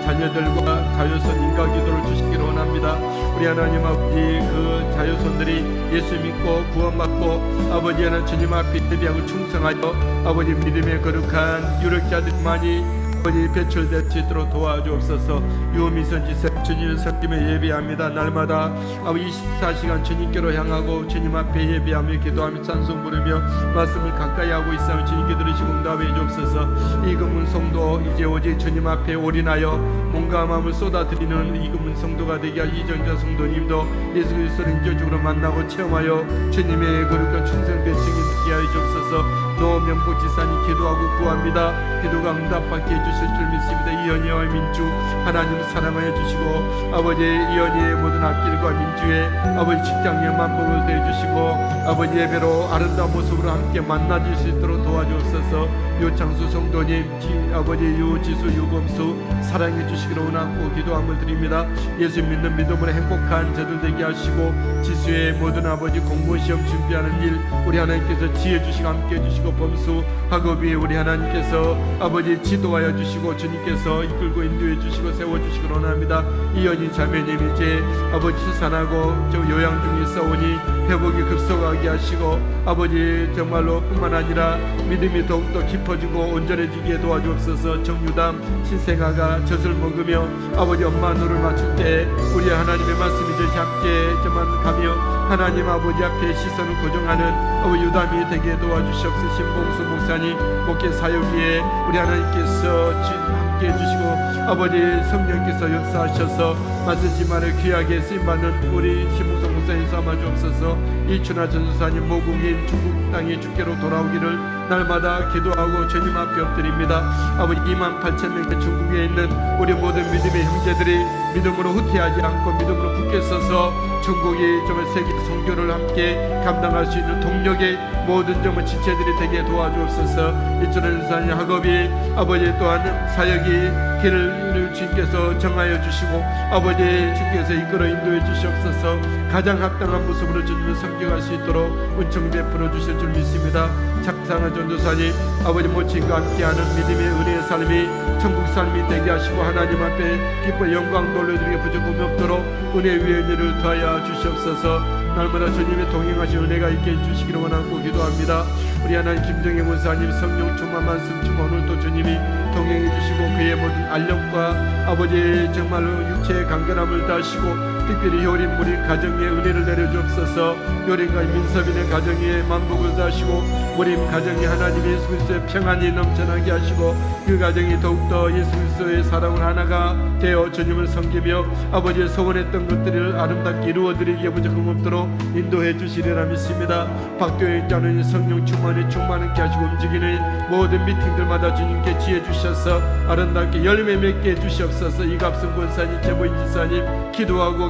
자녀들과 자녀손 인가 기도를 주시기를 원합니다. 우리 하나님 아버지 그 자녀손들이 예수 믿고 구원받고 아버지 하나님 주님 앞에 예배하고 충성하여 아버지 믿음의 거룩한 유력자들이 많이 아버지 배출될 수 있도록 도와주옵소서. 유미선 지사 주님을 섬기며 예배합니다. 날마다 아버지 24시간 주님께로 향하고 주님 앞에 예배하며 기도하며 찬송 부르며 말씀을 가까이 하고 있사오니 주님께 들으시고 응답해 주옵소서. 이금은 성도 이제 오직 주님 앞에 올인하여 몸과 마음을 쏟아드리는 이금은 성도가 되게 할 이정자 성도님도 예수 그리스도를 인격적으로 만나고 체험하여 주님의 거룩한 충성된 증인 되게 하여 주옵소서. 노명복 지사님 기도하고 구합니다. 기도가 응답받게 해주실 줄 믿습니다. 이현희와 민주 하나님 사랑하여 주시고 아버지 이현희의 모든 앞길과 민주의 아버지 직장의 만복을 대해주시고 아버지 예배로 아름다운 모습으로 함께 만나줄 수 있도록 도와주옵소서. 요창수 성도님 아버지 유지수 유범수 사랑해 주시기를 원하고 기도함을 드립니다. 예수 믿는 믿음으로 행복한 저들 되게 하시고 지수의 모든 아버지 공무원 시험 준비하는 일 우리 하나님께서 지혜 주시고 함께 해주시고
주시고 범수 학업이 우리 하나님께서 아버지 지도하여 주시고 주님께서 이끌고 인도해 주시고 세워주시기 원합니다. 이연희 자매님 이제 아버지 출산하고 저 요양 중에 있어오니 회복이 급속하게 하시고 아버지 정말로 뿐만 아니라 믿음이 더욱더 깊어지고 온전해지게 도와주옵소서. 정유담 신생아가 젖을 먹으며 아버지 엄마 눈을 맞출 때 우리 하나님의 말씀이 저희 함께 저만 가며 하나님 아버지 앞에 시선을 고정하는 아버지 유담이 되게 도와주시옵소서. 신봉수 목사님 목회 사역위에 우리 하나님께서 함께 해주시고 아버지 성령께서 역사하셔서 말씀지만을 귀하게 쓰임받는 우리 신봉수 목사님 삼아주옵소서. 이춘하 전수사님 모국인 중국 땅에 주께로 돌아오기를 날마다 기도하고 주님 앞에 엎드립니다. 아버지 28,000명 중국에 있는 우리 모든 믿음의 형제들이 믿음으로 후퇴하지 않고 믿음으로 굳게 서서 중국이 정말 세계 선교를 함께 감당할 수 있는 동력의 모든 정말 지체들이 되게 도와주옵소서. 이천원 전사님 학업이 아버지 또한 사역이 길을 주님께서 정하여 주시고 아버지 주께서 이끌어 인도해 주시옵소서. 가장 합당한 모습으로 주님을 섬겨갈 수 있도록 은총 베풀어 주실 줄 믿습니다. 작상한 전도사님 아버지 모친과 함께하는 믿음의 은혜의 삶이 천국 삶이 되게 하시고 하나님 앞에 기뻐 영광 돌려드리게 부족함이 없도록 은혜 위에 은혜를 더하여 주시옵소서. 날마다 주님의 동행하신 은혜가 있게 해주시기를 원하고 기도합니다. 우리 하나님 김정혜 원사님 성령 충만 말씀 중 오늘도 주님이 동행해 주시고 그의 모든 알력과 아버지 정말로 육체의 강건함을 다하시고 특별히 효린 무린 가정에 은혜를 내려주옵소서. 효린과 민섭인의 가정에 만복을 다하시고 무림 가정에 하나님의 예수 그리스도의 평안이 넘쳐나게 하시고 그 가정이 더욱더 예수 그리스도의 사랑을 하나가 되어 주님을 섬기며 아버지의 소원했던 것들을 아름답게 이루어드리기에 부족함 없도록 인도해 주시리라 믿습니다. 박도현 장로님 성령 충만하게 하시고 움직이는 모든 미팅들마다 주님께 지혜 주셔서 아름답게 열매 맺게 해주시옵소서. 이갑승 권사님 제보인 지사님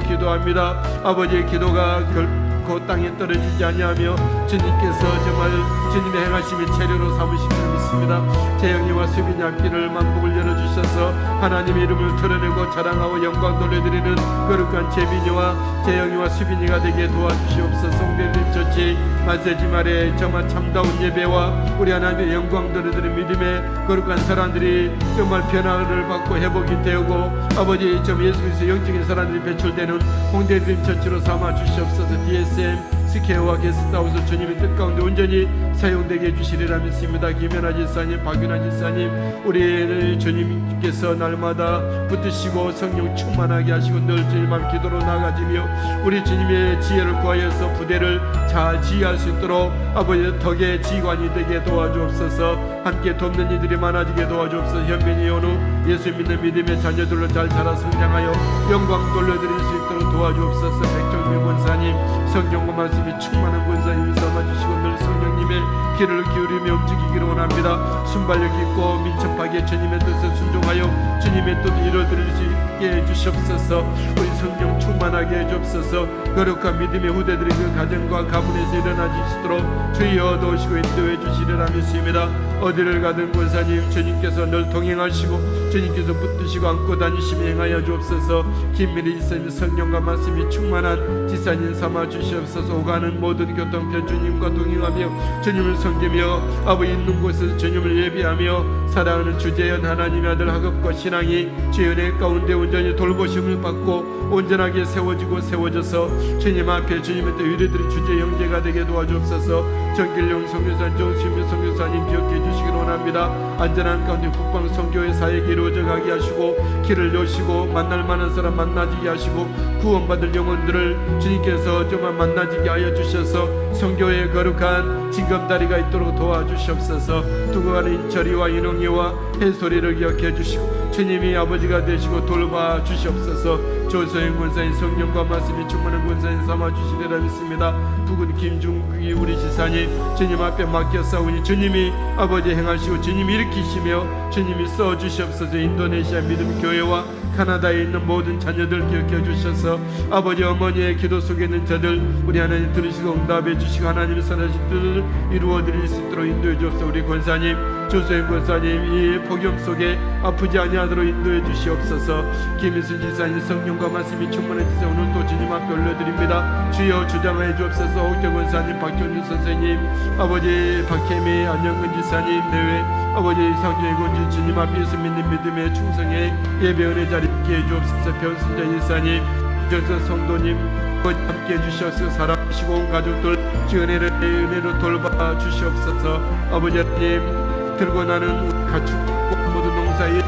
기도합니다. 아버지의 기도가 결코 땅에 떨어지지 아니하며 주님께서 정말 주님의 행하심이 재료로 삼으신 줄 믿습니다. 재영이와 수빈이 앞길을 만복을 열어주셔서 하나님의 이름을 드러내고 자랑하고 영광 돌려드리는 거룩한 재빈이와 재영이와 수빈이가 되게 도와주시옵소서. 성대님 조치 마세지 말에 정말 참다운 예배와 우리 하나님의 영광 돌려드리는 믿음의 거룩한 사람들이 정말 변화를 받고 회복이 되고 아버지 좀 예수 그리스도 영적인 사람들이 배출되는 홍대드림 처치로 삼아 주시옵소서. DSM 스케어와 게스트하우스 주님의 뜻 가운데 온전히 사용되게 해주시리라 믿습니다. 김연아 지사님 박윤아 지사님 우리 주님께서 날마다 붙드시고 성령 충만하게 하시고 늘 주님만 기도로 나가지며 우리 주님의 지혜를 구하여서 부대를 잘 지휘할 수 있도록 아버지 덕의 지관이 되게 도와주옵소서. 함께 돕는 이들이 많아지게 도와주옵소서. 현빈이 연우 예수 믿는 믿음의 자녀들로 잘 자라 성장하여 영광 돌려드릴 수 있도록 도와주옵소서. 백정민 권사님 성령과 말씀이 충만한 권사님 삼아주시고 늘 성령님의 귀를 기울이며 움직이기를 원합니다. 순발력 있고 민첩하게 주님의 뜻에 순종하여 주님의 뜻을 이루어드릴 수 있게 해주시옵소서. 우리 성령 충만하게 해주옵소서. 거룩한 믿음의 후대들이 그 가정과 가문에서 일어나시도록 주여 도우시고 인도해 주시리라 믿습니다. 어디를 가든 권사님 주님께서 늘 동행하시고 주님께서 붙드시고 안고 다니시며 행하여 주옵소서. 김민희 지사님 성령과 말씀이 충만한 지사님 삼아 주시옵소서. 오가는 모든 교통편 주님과 동행하며 주님을 섬기며 아버지 있는 곳에서 주님을 예배하며 사랑하는 주재현 하나님의 아들 학업과 신앙이 주의 은혜 가운데 온전히 돌보심을 받고 온전하게 세워져서 주님 앞에 주님의 뜻 의뢰들이 주제 형제가 되게 도와주옵소서. 정길용 선교사님 정신민 선교사님 기억해 주시기 원합니다. 안전한 가운데 국방 선교의 사역이 이루어져 가게 하시고 길을 여시고 만날 만한 사람 만나지게 하시고 구원받을 영혼들을 주님께서 정말 만나지게 하여 주셔서 선교의 거룩한 징검다리가 있도록 도와주시옵소서. 두고 가는 인철이와 인홍이와 해소리를 기억해 주시고 주님이 아버지가 되시고 돌봐 주시옵소서. 조서영 권사님 성령과 말씀이 충만한 권사님 삼아 주시리라 믿습니다. 부근 김중국이 우리 지사님 주님 앞에 맡겼사오니 주님이 아버지 행하시고 주님이 일으키시며 주님이 써주시옵소서. 인도네시아 믿음 교회와 캐나다에 있는 모든 자녀들 기억해 주셔서 아버지 어머니의 기도 속에 있는 자들 우리 하나님 들으시고 응답해 주시고 하나님의 선하신 뜻을 이루어 드릴 수 있도록 인도해 주옵소서. 우리 권사님 조소영 권사님 이 폭염 속에 아프지 아니하도록 인도해 주시옵소서. 김희순 지사님 성령과 말씀이 충만해지사 오늘도 주님 앞에 올려드립니다. 주여 주장해 주옵소서. 옥정 권사님 박종윤 선생님 아버지 박혜미 안영근 지사님 내외 아버지 상주의 권주 주님 앞에 예수 믿는 믿음의 충성에 예배 은혜 자리 있게 해주옵소서. 변순자 지사님 전선 성도님 아버지 함께 해주시옵소서. 사랑하시고 온 가족들 주 은혜로 돌봐 주시옵소서. 아버지 하나님 들고 나는 가축과 모든 농사일을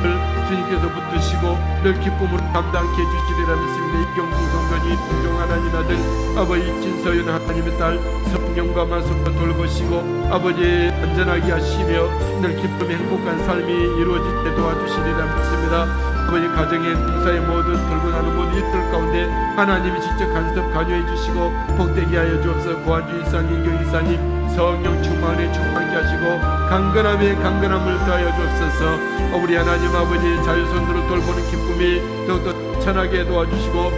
주님께서 붙드시고 늘 기쁨으로 감당케 해주시리라 믿습니다. 이경중 성도님 동종 하나님 아들 아버지 진서연 하나님의 딸 성령과 말씀으로 돌보시고 아버지 안전하게 하시며 늘 기쁨 행복한 삶이 이루어질 때 도와주시리라 믿습니다. 아버지 가정의 봉사의 모든 들고 나는 모든 일들 가운데 하나님이 직접 간섭 관여해 주시고 복되게 하여 주옵소서. 고한주 이사님 이경 이사님 성령 충만에 충만케 하시고 강건함에 강건함을 더하여 주옵소서. 우리 하나님 아버지 자유손으로 돌보는 기쁨이 더욱더 천하게 도와주시고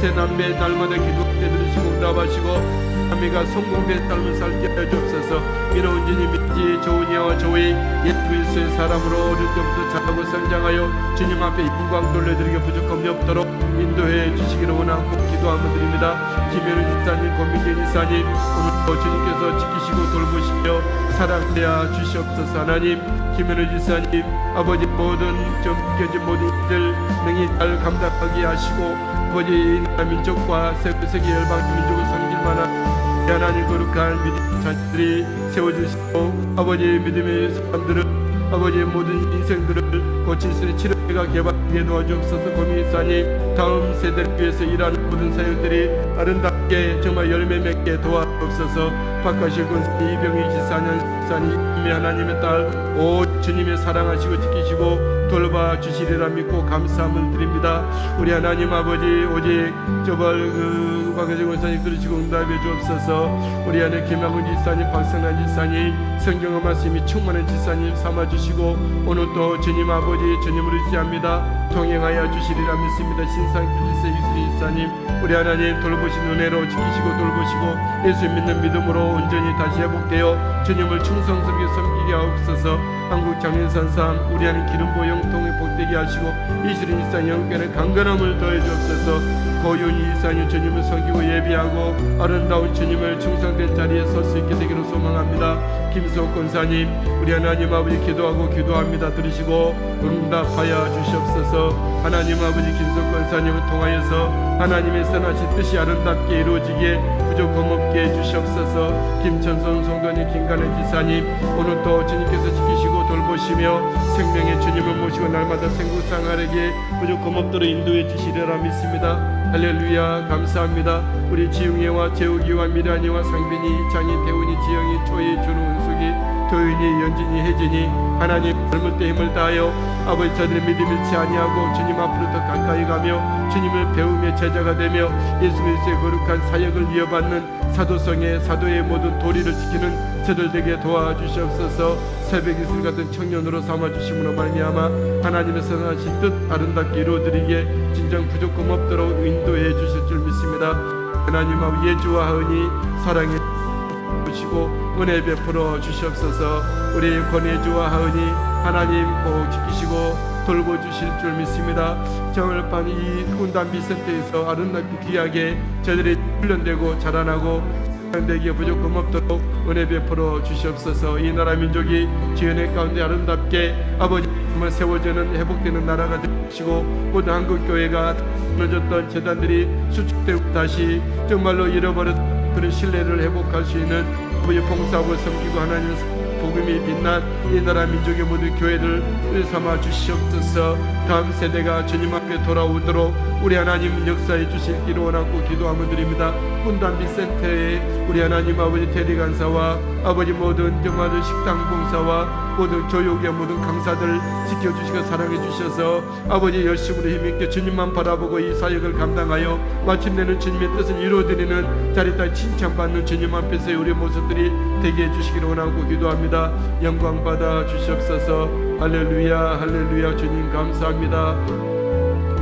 새 남매 날마다 기도때 들으시고 응답하시고 남매가 성공된 삶을 살게 하여 주옵소서. 미로운 주님 믿지 좋은 이와 조의 옛 그리스도의 사람으로 어릴 때부터 자라고 성장하여 주님 앞에 영광 돌려드리게 부족함이 없도록 인도해 주시기를 원하고 기도하며 드립니다. 김현우 지사님 권민경 지사님 오늘도 주님께서 지키시고 돌보시며 사랑하여 주시옵소서. 하나님 김현우 지사님 아버지 모든 좀 깨진 모든 일들 능히 잘 감당하게 하시고 아버지 이 나라 민족과 세계 열방 민족을 섬길 만한 하나님 거룩한 믿음의 자녀들이 세워주시고 아버지 믿음의 사람들을 아버지의 모든 인생들을 고칠 수 있는 치료가 개발하게 도와주옵소서. 고민사님 다음 세대를 위해서 일하는 모든 사역들이 아름답게 정말 열매 맺게 도와주옵소서. 박하실 권사님 이병희 지사님 하나님의 딸 오 주님의 사랑하시고 지키시고 돌봐 주시리라 믿고 감사함을 드립니다. 우리 하나님 아버지 오직 저발 박하실 권사님 들으시고 응답해 주옵소서. 우리 안에 김학훈 지사님 박성란 지사님 성경의 말씀이 충만한 지사님 삼아주시고 오늘 또 주님 아버지 주님을 의지합니다. 동행하여 주시리라 믿습니다. 신상필 지사 이수리 지사님 우리 하나님 돌보신 은혜로 지키시고 돌보시고 예수 믿는 믿음으로 온전히 다시 회복되어 주님을 충성스럽게 섬기게 하옵소서. 한국 장례산상 우리 안에 기름보 영통에 복되게 하시고 이수리 지사 영권의 강건함을 더해 주옵소서. 고윤희 이사님 주님을 섬기고 예비하고 아름다운 주님을 충성된 자리에 설 수 있게 되기를 소망합니다. 김수옥 권사님 우리 하나님 아버지 기도합니다. 들으시고 응답하여 주시옵소서. 하나님 아버지 김수옥 권사님을 통하여서 하나님의 선하신 뜻이 아름답게 이루어지게 부족함 없게 해주시옵소서. 김천선 성도님 김간현 지사님 오늘도 주님께서 지키시고 돌보시며 생명의 주님을 모시고 날마다 생구상하게 부족함 없도록 인도해 주시리라 믿습니다. 할렐루야 감사합니다. 우리 지웅이와 재욱이와 미란이와 상빈이 장인 대훈이 지영이 초이 준우 은숙이 도윤이 연진이 혜진이 하나님 젊을 때 힘을 다하여 아버지 저들의 믿음 잃지 아니하고 주님 앞으로 더 가까이 가며 주님을 배우며 제자가 되며 예수 그리스도의 거룩한 사역을 이어받는 사도의 모든 도리를 지키는 저들 되게 도와주시옵소서. 새벽 이슬 같은 청년으로 삼아주심으로 말미암아 하나님의 선하신 뜻 아름답게 이루어드리기에 진정 부족함 없도록 인도해 주실 줄 믿습니다. 하나님 아버지 예주와 하은이 사랑해 주시고 은혜 베풀어 주시옵소서. 우리 권혜주와 하은이 하나님 꼭 지키시고 돌보주실 줄 믿습니다. 정월 밤 이 훈단비 센터에서 아름답게 귀하게 저들이 훈련되고 자라나고 되기에 부족함 없도록 은혜 베풀어 주시옵소서. 이 나라 민족이 지연의 가운데 아름답게 아버지 정말 세워지는 회복되는 나라가 되시고 모든 한국교회가 무너졌던 재단들이 수축되고 다시 정말로 잃어버렸던 그런 신뢰를 회복할 수 있는 아버지 봉사하고 섬기고 하나님 복음이 빛난 이 나라 민족의 모든 교회를 삼아 주시옵소서. 다음 세대가 주님 앞에 돌아오도록 우리 하나님 역사해 주시기를 원하고 기도하며 드립니다. 훈단비 센터에 우리 하나님 아버지 대리 간사와 아버지 모든 정말 식당 봉사와 모든 교육의 모든 강사들 지켜주시고 사랑해 주셔서 아버지 열심으로 힘있게 주님만 바라보고 이 사역을 감당하여 마침내는 주님의 뜻을 이루어드리는 자리따 칭찬받는 주님 앞에서의 우리 모습들이 되게 해주시기를 원하고 기도합니다. 영광 받아 주시옵소서. 할렐루야 할렐루야. 주님 감사합니다.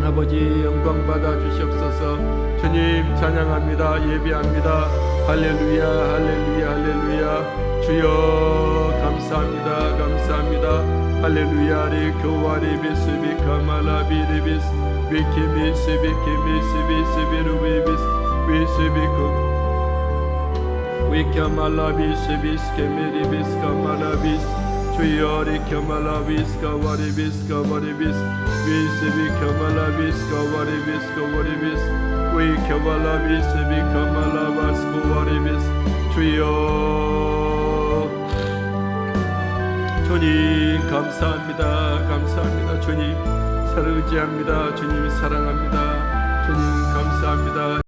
아버지 영광 받아 주시옵소서. 주님 찬양합니다. 예배합니다. 할렐루야 할렐루야 할렐루야. 주여 감사합니다. 감사합니다. 할렐루야 리교와리 비스비 카말라비리비스 위키미스 위키미스 비스비루비비스 위스비코 위카말라비스 비스케미리비스 카말라비스 주여 리카말라비스 카와리비스 카와리비스 위스비카말라비스 카와리비스 카와리비스 위카말라비스 비카말라바스 카와리비스 주여 주님 감사합니다. 감사합니다. 주님 사랑합니다. 주님 사랑합니다. 주님 감사합니다.